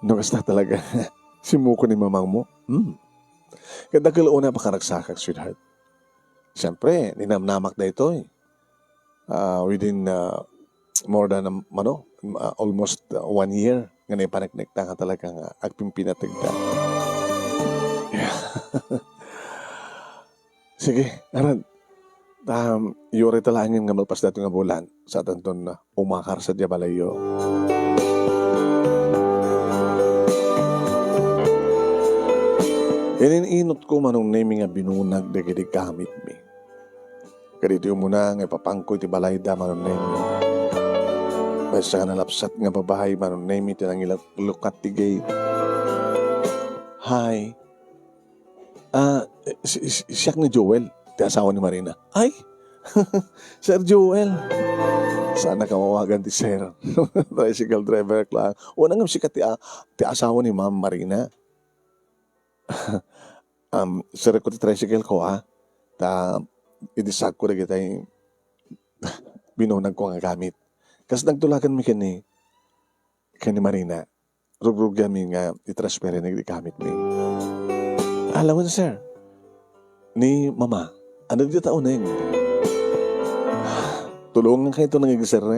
Nukasta talaga. Simuko ni mamang mo. Kada kalauna pa karagsakak, sweetheart. Siyempre, ninamnamak na ito eh. Within more than almost 1 year nga naipanagnagta nga talagang agpimpinatigda. Yeah. Sige, aran. Yuri talangin nga malpas dato nga bulan sa tanton na umakar sa Diabalayo. Ininot ko manong naming nga binunag na gini gamit mi. Kadito yung muna nga ipapangkoy ti balay da manong naming. Basta ka nalapsat nga babahay manong naming tinang ilukat ti gate. Hi. Siyak ni Joel, ti asawa ni Marina. Ay, Sir Joel. Sana ka mawagan ti Sir. Tricycle driver lang. Unang nga siya ti asawa ni Ma'am Marina. Sir ko ti tricycle ko idisag ko na kita binunag ko nga gamit. Kasi nagtulakan mi kani Marina. Rugrug kami nga itransfer na gamit mi. Alam mo na, sir, ni mama, ano di taon na yun? Tulungan kayo ito nangigisir na.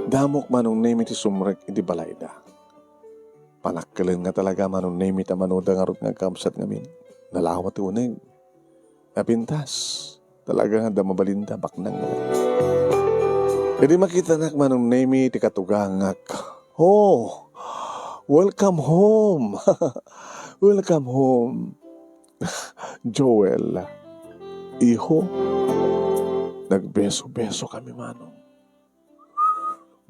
Damok manong name iti sumrek iti balayda. Panakkalin nga talaga manong name iti manuda nga rot nga kamsat ngamin. Nalawat uneng. Napintas. Talaga nga damabalinda baknang. Hindi makita nak manong name iti katugangak. Oh! Welcome home! Welcome home! Joel, iho, nagbeso-beso kami manong.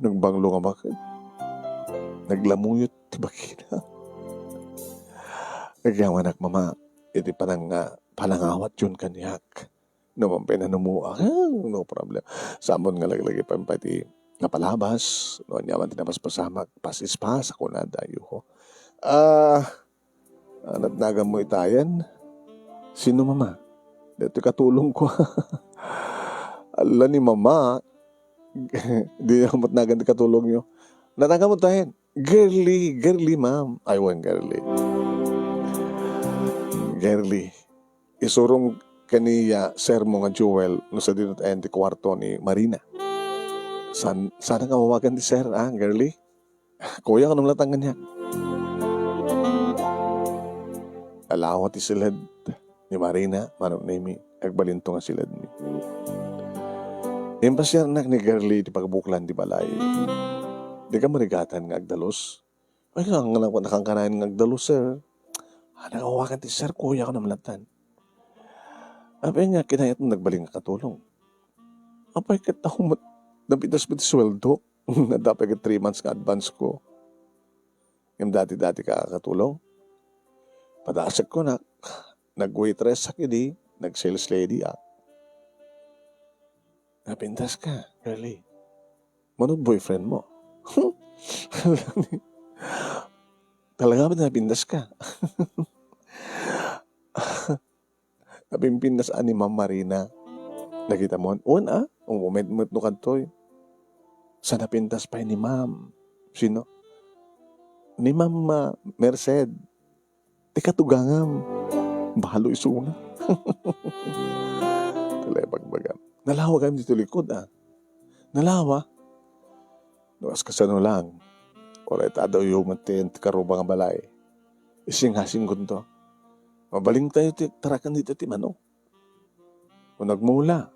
Nagbanglo nga bakit? Naglamuyot ti bakina. Nagyawanak mama, iti panangawat yun kanyak. Naman pinanumuak, no problem. Samon nga laglagi pa pati nga palabas, no nyaman tinapas pasamak, pasispas ako na dayo ko. Natnagan mo itayan? Sino mama? Dito katulong ko. Ala ni mama, di ako matnagan di katulong nyo. Natnagan mo tayan? Girly ma'am. Aywan girly. Girly. Isurong kaniya sir mo nga Joel no sa dinot ayan di kwarto ni Marina. Sana ka mawagan di sir, girly? Kuya, kanong latangan niya? Alawat ti silad ni Marina, manong nami, agbalinto nga silad ni. Impasyan nak ni girly di pagbuklan di balay. Di ka marigatan nga agdalos. Ay, nakangkanayan ngagdalo, sir. Nakawakan ti sir, kuya ko namlatan. Apay nga, kinayat mo nagbaling nga katulong. Apay katao, napitas mo ti sweldo. Na dapat 3 months ka advance ko. Yung dati-dati ka katulong. Padasag ko na, nag-waitress sa kidi, nag-sales lady Napintas ka, girlie. Manong boyfriend mo? Talaga ba napintas ka? Napimpindas ni Ma'am Marina. Nakita mo? Ang moment no kantoy. Sa napintas pa ni Ma'am. Sino? Ni Ma'am Merced. Di katugangam. Bahalo isuna. Kalebag-bagam. Nalawa kami dito likod Nalawa. Nuwas kasano lang. Oray daw yung matin karubang balay. Ising-hasing kunto. Mabaling tayo tarakan dito ti manok. Kung nagmula.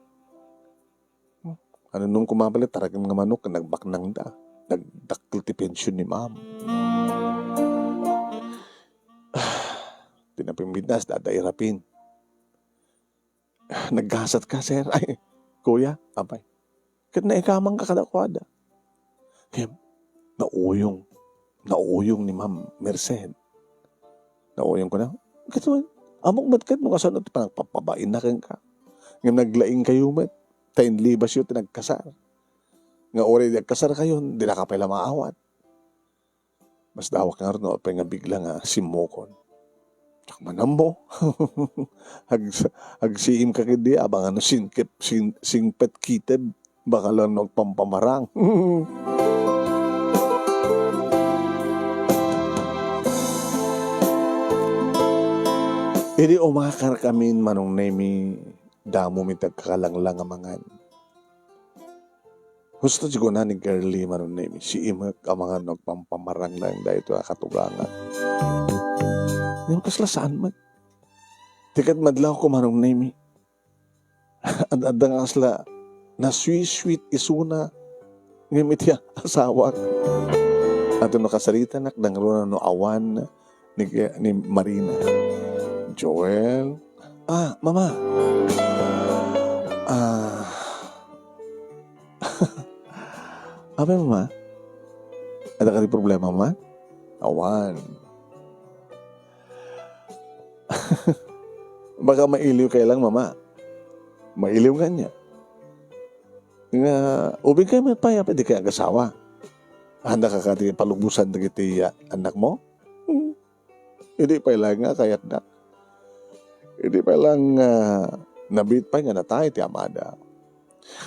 Ano nung kumabalit tarakan nga manok nagbaknang da. Nagdakil ti pensyon ni Ma'am. Tinapimbidas dadairapin. Naggasat ka, sir. Ay, kuya, apay. Kat naikamang ka kadakwada. Kaya, nauyong ni Ma'am Merced. Nauyong ko na. Katuan, amok ba't kat nung kasanot, parang papabain na ka. Ngayon naglaing kayo mat. Tayin libas yun, tinagkasar. Nga oray nagkasar kayo, di na ka pala maawat. Mas dawak nga rin, apay nga bigla nga simokon. Tsak manam mo. Agsiim ka kidi, abang singpet kiteb, baka lang nagpampamarang. Hindi umakar kami manong nemi damo mitag kakalanglang amangan. Gusto sigo na ni girlie manong nemi si imak amangan nagpampamarang lang dahil ito katugangan. Hindi mo kasla saan man. Tikat madlaw ko manong nemi. Ada nga kasla na sweet isuna ngamit ya asawak. At no kasarita nakdang ron no awan ni Marina. Joel. Mama. Apa mama? Ada kali problema, mama? Awan. Baka mailiw kayo lang, mama. Mailiw nga niya. Nga, ubing kayo may paya, pwede kayo agasawa. Handa ka kati palugbusan na kiti anak mo? Hindi pa lang nga kayat na. Hindi pa lang nabit pa nga na tayo ti amada.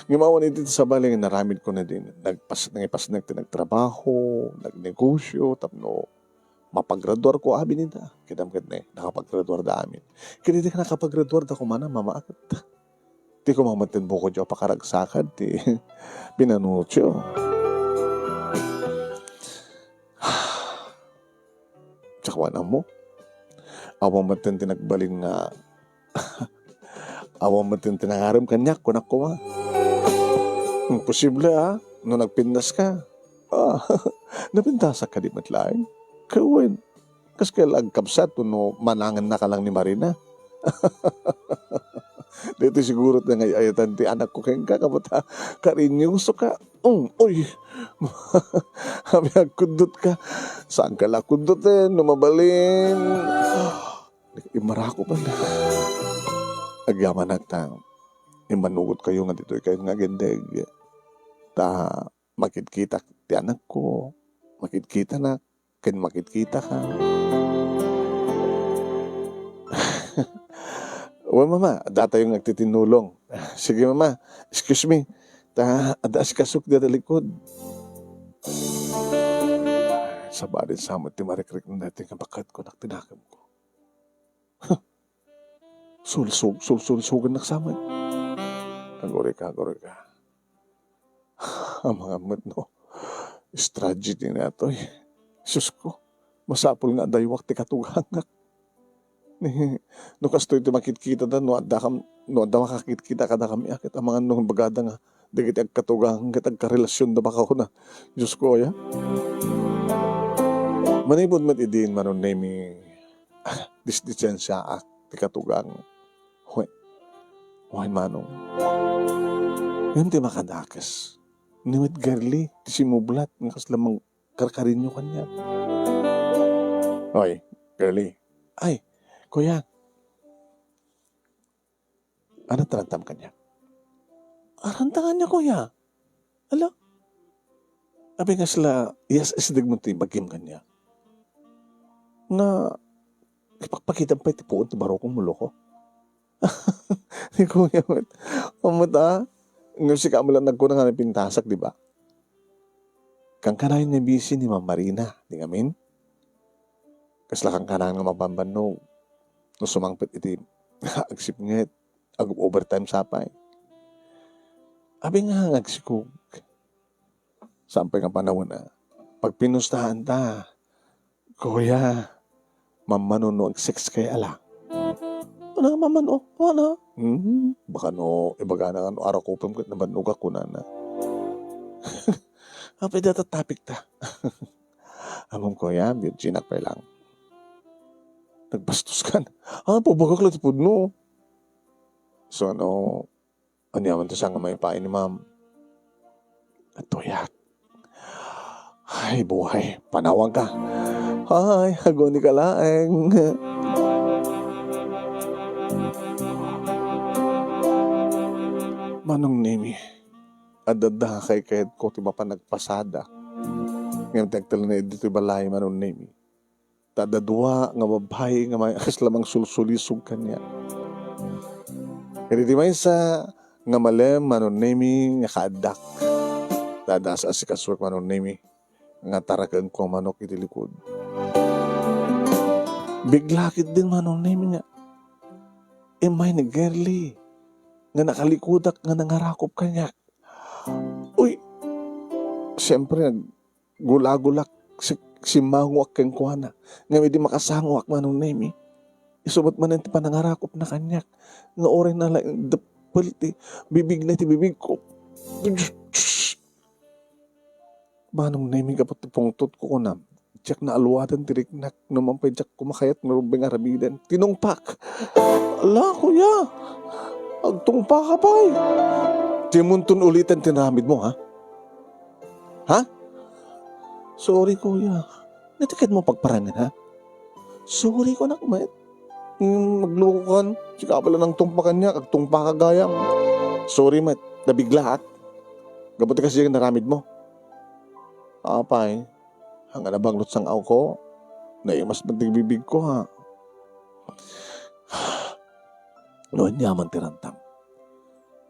Ngimawan iti sa baling naramid ko na din. Nagpas nagtrabaho, nagnegosyo, tapno mapagraduar ko abi nita. Kidam na nakapaggraduar da amin. Kaya di ka nakapaggraduar da kumana mamaakat. Di ko mamatin buko dyan pakaragsakan ti binanutyo. Tsakwan mo. Awang matin tinagbaling nga awang matin tinangaram kanyak kunak ko posible no nagpindas ka napintasak ka di matlaing kawin kas kailang kapsat no manangan na ka lang ni Marina. Dito siguro na ngay ayatan ti anak ko kayong kakabata karinyo gusto ka uy kami agkundot ka saan ka lakundotin numabalin imarako pa na agyaman nagtang imanugot kayo nga dito kayo nga gendeg ta makikita ti anak ko makikita na ken makikita ka. Well, mama, data yung nagtitinulong. Sige, mama, excuse me. Adaas kasuk dito likod. Sa barin sa mo, timarikrik na natin kabakat ko, naktinakam ko. Sulsugan naksama. Agore ka. Ang mga no. Tragedy na ito. Sus ko, masapol nga daywak ti katugangak. No kasto ito makikita da no adda makakita kada kami akit ang mga nung bagada nga dagiti agkatugang ket agkarelasyon da baka ko na Diyos ko ya Manipod mat idin manon nemi disdisensya ak ti katugang. Huwag, huwag manong. Ngayon ti makadakas. Nimit garli, ti simublat, nga kaslamang karkarinyo kanya. Oy, girlie. Ay, kuya. Ano tarantam kanya? Arantangan niya, kuya. Ala? Abi nga sila, yes, isidig mo ti bagim kanya. Nga, ipagpakita pa iti puon ti baro kong mulo ko. Ni kuya, umata. Ngayon si Kamala nagkunang nga ng pintasak, di ba? Kang kanayin niya busy ni Ma'am Marina, di ngamin? Kasla kang kanahan nga mapambanog. No sumangpit iti, agsip ngit, overtime sapay. Abi nga agsikog. Sampay nga panahon na. Pag pinustahan ta, kuya, mamano no ag-sex kay ala. Ano mamano? Ano? Baka no, ibaga na ano, araw ko pamkit na banog ako na na. Apay data topic ta. Among kuya, virgin akpay lang. Nagbastos ka na. Pabagak lang tipod no. So ano yaman to siya nga may pain ni ma'am. At tuyak. Ay, buhay. Panawag ka. Ay, agoni ka laeng. Manong nemi. Adada kay kahit ko tiba pa nagpasada. Ngayon tagtala na dito balay manong nemi. Tadadwa nga babae nga may akas lamang sulsulisog kanya. Kaya di may sa nga malem manon nemi nga kaadak. Dadas as ikaswak manon nemi nga tarakan ko manok iti likod. Biglakit din manon nemi nga. May na girly nga nakalikudak nga nangarakop kanya. Uy, siyempre gulagulak si mangwak keng kuana. Nga may di makasangwak manong nemi. Isubot man ti panangarakop na kanyak. Nga oray na lang dapal ti bibig na ti bibig ko. Manong nemi kapat ti pungtot ko kunam. Diyak na alwadan tiriknak naman pa diyak kumakayat na rubeng arabidan. Tinungpak. Ala kuya. Agtungpa ka pa eh. Timuntun ulitan tinamid mo ha? Ha? Sorry kuya. Natikad mo pagparangan ha? Sorry ko na kumayat. Maglukukan. Si kapala ng tumpakan niya. Agtungpa ka gayang. Sorry mat. Nabigla at. Gabuti kasi yung naramid mo. Apay. Ang anabanglot sang aw ko. Naimas magtigbibig ko ha. Noon yaman tirantang.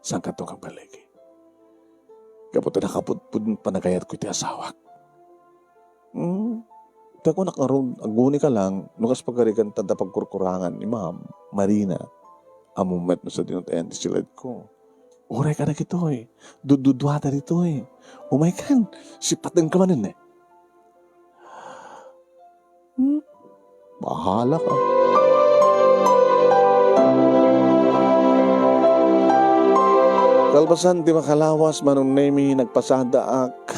Saan ka itong kabalagi? Gabuti nakapudpud panagayat ko iti asawak. Tako nakaroon, aguni ka lang, nukas pagkarikan tanda pagkurkurangan ni Ma'am Marina. Amumet no sa dinutayan ti silad ko. Uray ka na kito eh. Dududwata dito eh. Umay kan, sipatan ka manin eh. Bahala ka. Kalpasan ti makalawas manong nemi nagpasada ak.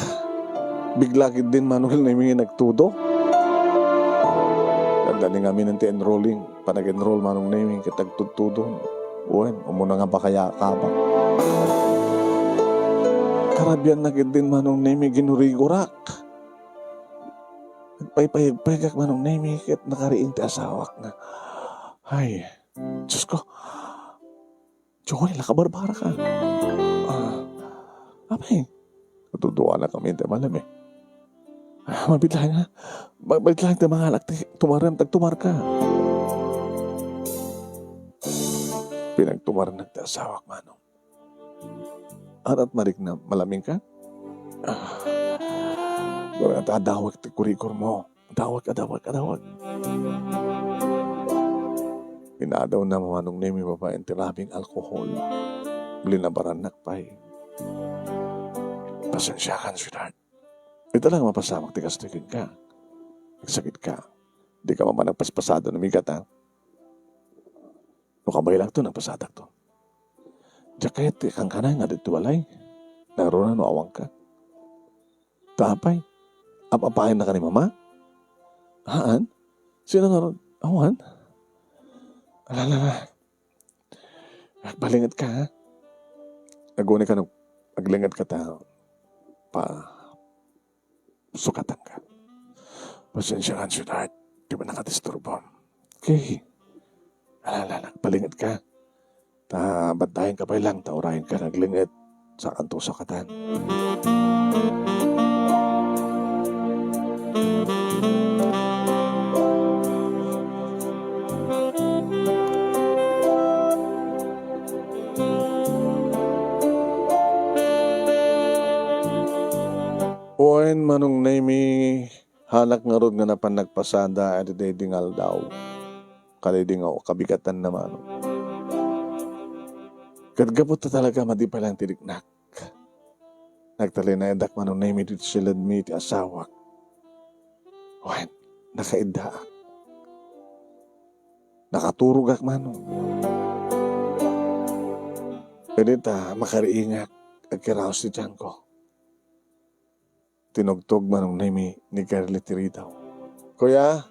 Biglakid din manong nemi nagtudo. Ganda nga minang ti enrolling. Panag-enroll manong nemi kitagtutudo. Uwan, umuna nga ba kaya ka ba? Karabyan na din manong nemi ginurigurak. Nagpaypayagpayagak manong nemi kit nakariin ti asawak na. Ay, Diyos ko. Joy, lakabarbara ka. Apay, natutuwa na kami ito malam eh. Mabitlahan nga. Mabitlahan ito mga alak. Tagtumar ka. Pinagtumar na ito asawak manong. Arat marik na malaming ka? Gawin na dawag ito kurikor mo. Dawag. Pinadaw na manong nemi babaeng tirabing alkohol. Linabaran nakpay. Pasensyakan, sweetheart. Ito lang mapasamak, di kastikin ka. Nagsakit ka. Di ka maman nagpaspasado na migat, ha? No kamay lang to, nagpasadak to. Jakayat, kang kanay nga dito walay. Naroon na no awang ka. Tapay, apapahin na ka ni mama? Haan? Sino nga ron? Awan? Alala. Agbalingat ka, ha? Aguni ka nung aglingat ka ta. Sukatan ka. Pasensya ka, sweetheart. Di ba nakadisturbo? Okay. Alala, agbalingat ka. Bantayan ka pa lang, taurahin ka naglingit sa kanto sukatan. Uwain manong nami halak nga rod nga napan nagpasada at dingal daw. Kalidingaw, kabigatan naman. Kadgabot na talaga madi palang tiniknak. Nagtalinayadak manong nami dito sila mi ti asawak. Uwain, nakaiddaak. Nakaturugak manong. Ganita, makariingak agkiraos ti tiyan ko. Tinugtog manong nami ni Carly Tiritaw. Kuya,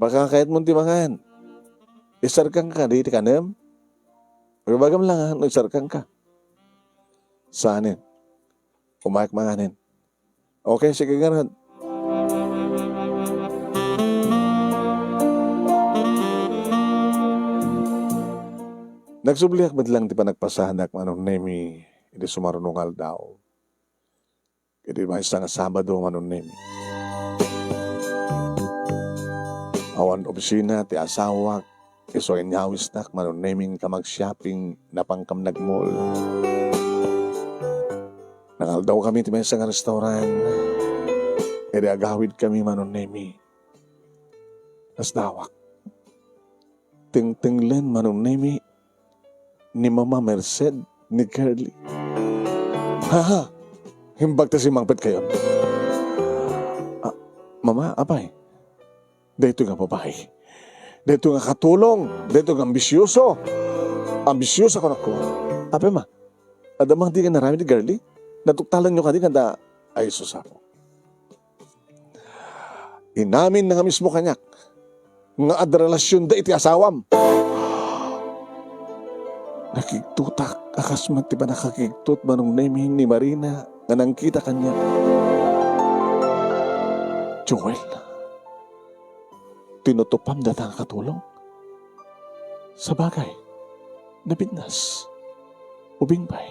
baka kahit munti mangan. Isarkang ka, di kanem? Bagam lang ha, isarkang ka. Saanin? Umayak manganin. Okay, sige ganun. Nagsubliak ba't lang di pa nagpasahanak manong nami hindi sumarunungal daw. Hindi ba isang Sabado manunin. Awan opisina, ti asawak, iso inyawis nak manunin ka mag-shopping na pangkam nag-mall. Nangaldaw kami ti may isang restaurant. Edi agawid kami manunin. Nas dawak. Ting-tinglen manunin ni Mama Merced ni Curly. Haha! Himbag ta si mangpet kayo. Mama, apay. Dito nga babae. Dito nga katulong. Dito nga ambisyoso. Ambisyoso ko na ko. Apay ma, adamang di ka narami ni Girlie. Natuktalan nyo ka di kanda ay susapo. Inamin na nga mismo kanyak. Nga adrelasyon da iti asawam. Nakiktutak. Akasmat ti ba nakakiktot manong naming ni Marina nga nangkita kanya. Joel, tinutupam datang katulong. Sa bagay, nabignas. Ubingbay.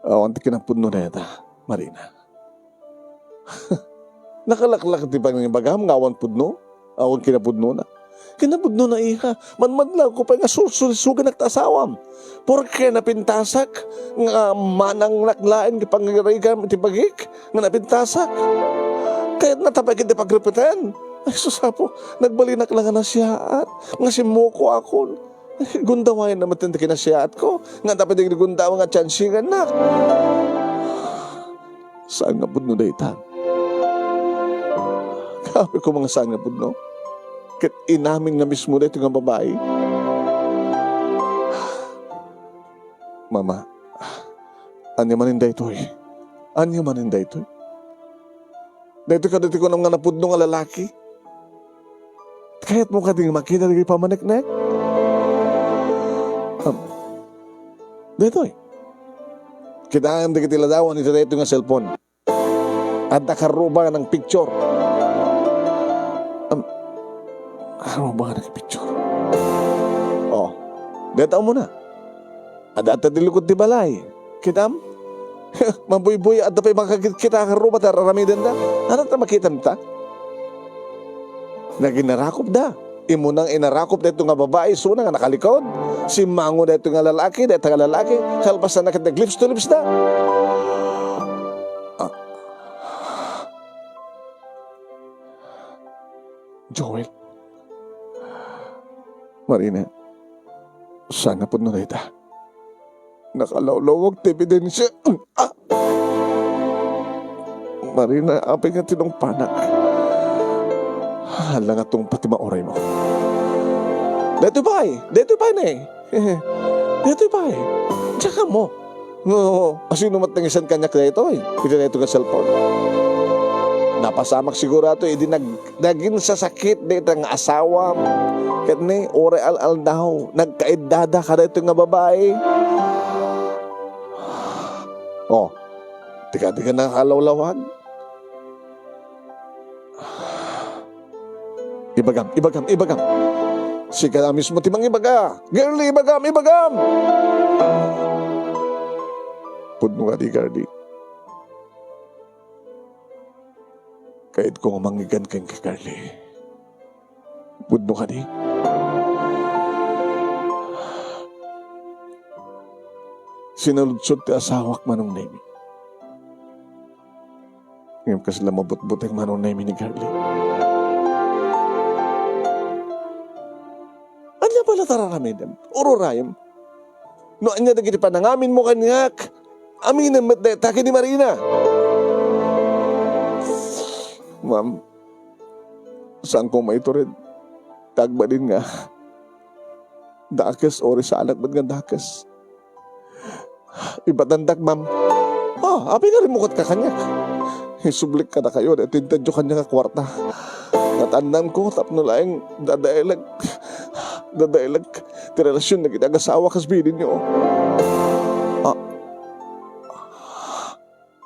Awan ti kinapudno na yata, Marina. Nakalaklak ti pang bagam nga awan pudno? Awan kinapudno na. Kinabudno na iha, manmadlaw ko pa nga susulisugan nagtasawam. Porke napintasak, nga manang naklain di pangirigam iti pagik, nga napintasak. Kaya't natapagin di pagrepetan. Ay susapo, nagbalinak lang na siyaat, nga simuko ako. Gundawain naman tinti kinasiyaat ko, nga dapat yung gundawa nga tsansingan na. Saan nga budno na itan? Kapi ko mga saan nga budno? Kat inaming na mismo na ito nga babae. Mama, anya maninda ito'y. Anya maninda ito'y. Dito ka dito ko nang nga napudno nga lalaki. Kaya't mo ka ding makita lagi pamanek-nek. Dito'y. Kita ang di kitiladawan ito dito nga cellphone. At nakaruba ng picture. Ano ba nga nag-picture? Oh, detaw mo na. Adata dilukod di balay. Kitam? Mambuy-buy at dapay makakita ka rubat at raramidan da. Ano ta makita nita? Naginarakop da. Imo nang inarakop na ito nga babae, suna nga nakalikod. Si Mango na ito nga lalaki, na ito nga lalaki. Kalpas na nakit nag-lips to lips da. Joel. Marina, sana po na ita. Nakalawlawag ti ebidensya. Marina, apay nga tinong panak. Hala nga tong pati maoray mo. Dito ba na eh. Dito ba eh. Tsaka mo. No, asino matnangisan kanya kaya ito eh. Ito na ito nga cellphone. napasamak siguro ato, di naging sasakit di itang asawa. Kat ni, ore al daw, nagkaedada ka na ito nga babae. Oh, di ka nakakalawlawag. Ibagam. Sika na mismo timang ibaga. Girlie, ibagam. Pudno ka di, Girlie. Kahit kung mangigan kang Girlie. Pudno ka di. Sinaludsod ti asawak manong nemi. Ngayon kasi lamabot-buteng manong nemi ni Girlie. Anya pala tararamidem, ururayam. No anya dagiti panangamin mo kanyak, aminin mo't taki ni Marina. Ma'am, saan ko maiturid? Tagba din nga. Dakes ori sa anak ba't nga dakes? Ibatandak, ma'am. Abi nga rin mukot ka kanyak. Isublik ka na kayo, natintadyo kanya ka kwarta. Natandaan ko, tapno laing dadailag. Ti relasyon na kitag-asawa kasbidin nyo.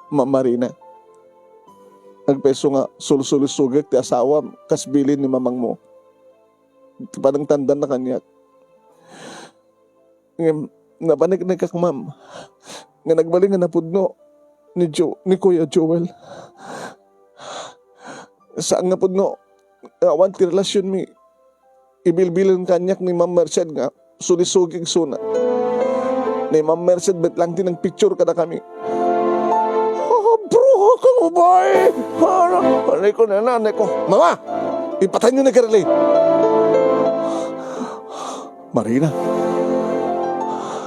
Ma'am Marina, nagpeso nga sul-sulisugag ti asawa kasbilin ni mamang mo. Padang tandan na kanyak. Napanig ka, ma'am. Nga nagbaling nga napudno ni Kuya Joel. Saan nga pudno? Awan ti relasyon mi. Ibilbilan kanyak ni Ma'am Merced nga. Sulisugig suna. Ni Ma'am Merced bet lang tinang picture kada kami. Bro, kang ubay! Panay ko na nanay ko. Mama! Ipatay nyo na Girlie. Marina.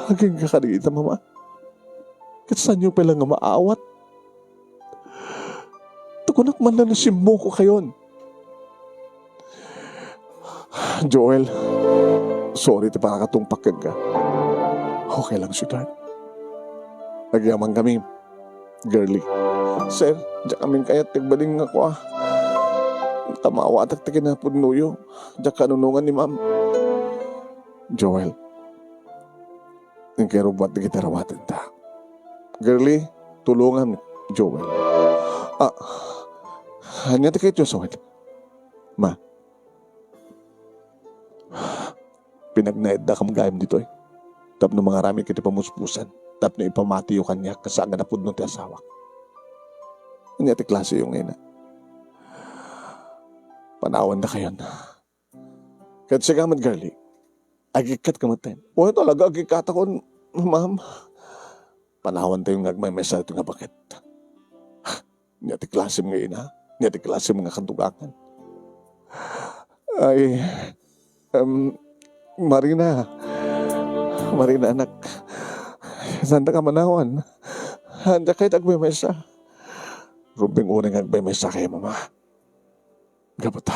Hanggang kakanita, mama. Katsan nyo pala nga maawat. Tukunak man na nasimbo ko kayon. Joel, sorry ti para katong pakag ka. Okay lang, sweetheart. Nagyaman kami, Girlie. Sir, diyan kaming kaya tigbaling ako Tamawa at tikin na pudnuyo. Diyan kanunungan ni ma'am. Joel, yung kero buat di kita rawatin ta. Girlie, tulungan Joel. Hanya ti kayo Joel. Ma, pinagnaid na kamagayam dito Tap no mga rami kiti pamuspusan. Tap no ipamati yung kanya kasanga na pudno ti asawa. Hanya ti klase yung ina. Panawan na kayon. Kahit siya gamad, Girlie, agikat kamaten. O talaga, agikat ako, ma'am. Panawan tayong nagmay-mesa ito nga bakit. Niyati klasim ngayon, ha? Niyati klasim nga kantugangan. Ay, Marina, anak, saan ka manawan? Handa kayo nagmay-mesa. Rubing unang nagmay-mesa kayo, mama. Gapata,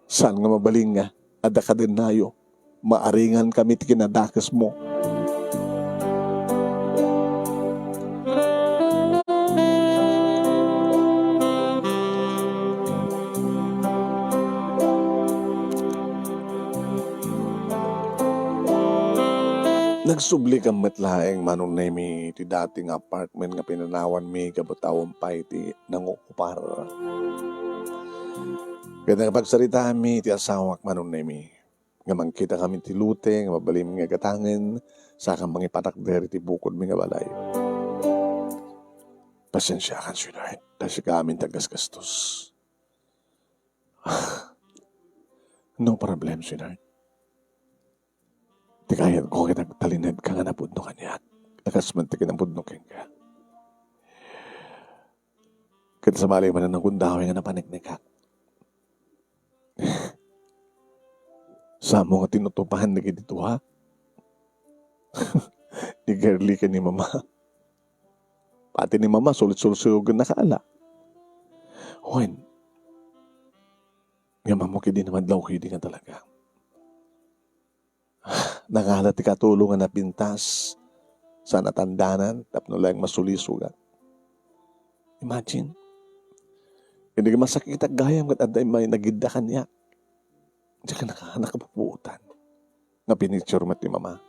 saan nga mabaling nga, ada ka din nayo, maaringan kami ti kinadakas mo. Nagsubli kang matlaeng manong nemi ti dating apartment nga pinanawan mi kabatawang pay ti nangukupar. Kaya nagpagsarita mi ti asawak manong nemi. Nga mangkita kami ti lute, nga mabalim nga gatangin, saka mangipatak deri ti bukod mi nga balay. Pasensya kan, sweetheart, dahil ka amin tagas-gastos. No problem, sweetheart. Di kaya ko kitagtalinad ka nga napudno kanya. Nakasman ti kinapudno ka. Kita sa malay man ang kundahoy nga napaniknik ka. Sa mo nga tinutupahan na dito, ha? Ni Girlie ka ni mama. Pati ni mama, sulit-sulit-sulit na kaala. Huwin, nga mamo kidi naman daw kidi nga talaga. Nakahalat ti katulungan na pintas sa natandanan, tapno lang masulisugan. Imagine, Hindi ka masakit at gayam kat aday may nagida kanya. Diyan ka nakapupuutan. Nga pinicture mo ti mama.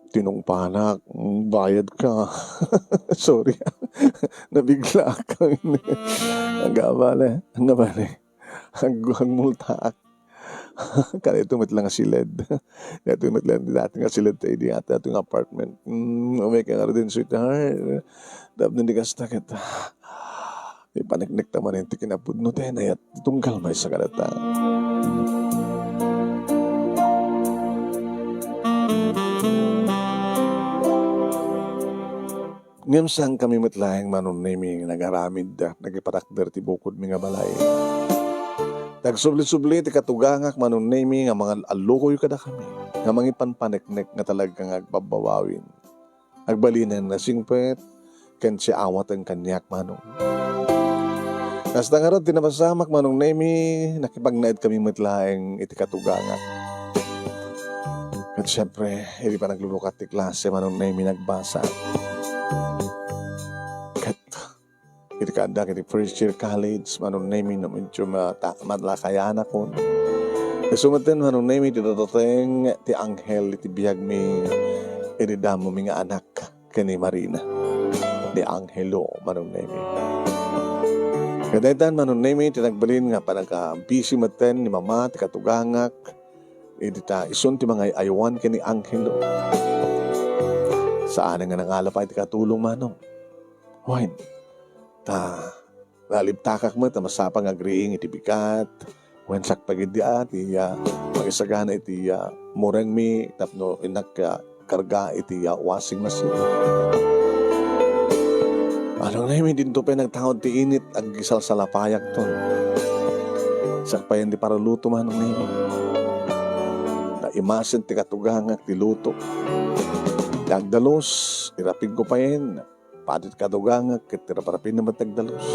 Tinungpanak, bayad ka. Sorry. Nabigla ka. Ang abale. Hagmultaak. Kaya tumit lang silid. Kaya tumit lang dati nga silid tayo di ata itong apartment. Umay ka nga rin sweetheart. Dab na di ka stakit. Ipaniknik naman yung tikinapod no tayo na yat. Tunggal may sa kalata. Ngayon saan kami matlayang manunay nagaramid nagipatakder ti bukod mi nga balay. Nagsubli-subli ti katugangak manunay nga mga alukoy kada kami. Nga mga ipanpaniknek nga talagang agbabawawin. Agbalinan na singpet ken si awat ang kanyak manong. Kasta nga ron tinapasamak manunay nakipagnaid kami matlayang iti katugangak. At syempre, hindi pa naglulukat ti klase manunay nagbasa. Iti kada kiti first year college manunay na medyo matlakayan ako. Sumaten manunay ti tatoteng ti anghel iti biyag mi iti damo mi nga anak kani Marina. Di anghelo manunay mi. Kadaytan manunay mi ti nagbalin nga panagka-busy maten ni mama ti katugangak. Iti ta isun ti mga aywan kani anghelo. Saan nga nangalapay ti katulong manong. Wine. Naliptakak mo, masapang agreeing iti bigat. Wensak pagidi iya magisagana iti mureng mi, tapno inak karga iti washing machine. Ano na yung dinto pa nagtawad ti init, ag gisal sa lapayak ton. Sakpayan di para luto manong na yun. Naimasin ti katugangak, ti luto. Nagdalos, irapig ko pa yun. Padit katugangak, kitiraparapin naman tagdalos.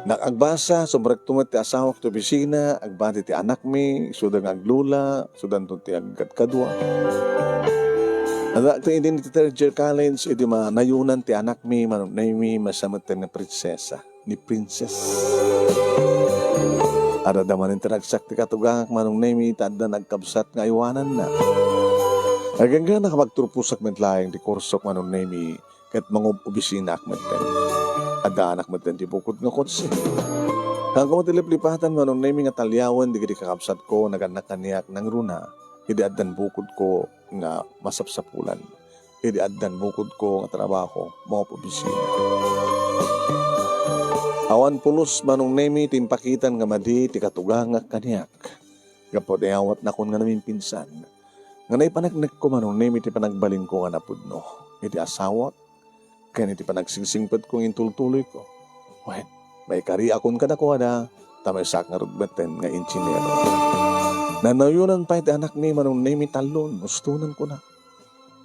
Nakagbasa, sobrang tumat ti asawa ko ti opisina, agbati ti anak mi, sudang aglula, sudan to ti agkadkadwa. Ada ti idin ti third year college, iti manayunan ti anak mi, manunay mi, masamot na prinsesa, ni princess. Ada daman yung tiragsak ti katugangak, manunay mi, tada nagkabsat nga iwanan na. Agangga nakapagturpusak mentlayang ti kursok manunay mi, kat mga opisina akmeten. Ada anak meten ti bukod nga kotse. Kang kumatilip-lipatan manunay mi nga talyawan di kakapsat ko naganak kaniyak ng runa. Idi addan bukod ko nga masapsapulan. Idi addan bukod ko nga trabaho mga opisina. Awan pulos manunay mi timpakitan nga madi ti katugangak kaniyak. Gapod ayawat na kun nga namin pinsan. Nga naipanagnek ko manunay mi ti panagbalin ko nga napudno. Idi asawa kaya iti panagsingsingpet kong intultuloy ko. Wait, may kari akon kada ko ada, tamay sak nga rudbeten nga insinero. Nanayunan pa iti anak ni manunay mi talon, gustunan ko na.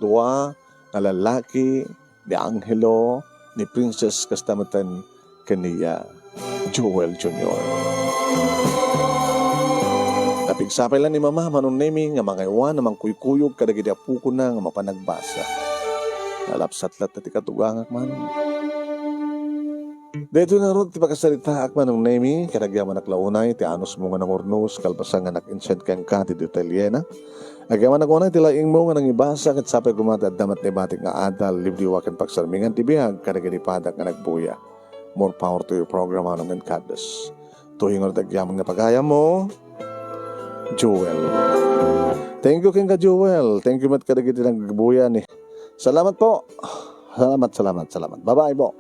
Dua na lalaki, ni Angelo, ni Princess kastamatan kaniya, Joel Jr. Napigsapay lang ni mama manunay mi nga mga iwan na mangkuykuyog kadagidi apuko na nga mapanagbasa. Nalapsatlat na ti katugangak man. Dito na ron ti pagkasalita ak manong nemi, karagyaman naklaunay, ti anos mo nga nangurnos, kalbasang nga nakinsent kang ka ti detalyena. Agyaman nakunay ti laing mo nga nangibasa, kat sapay kumata at damat ni batik nga adal, libliwakan pagsarmingan ti biyag, karagyan padak nga nagbuya. More power to your program, anong nga kadas. Tuhingon at agyaman nga pagaya mo, Joel. Thank you king ka Joel. Thank you mat karagyan ti nagbuya ni. Salamat po. Salamat. Bye-bye po.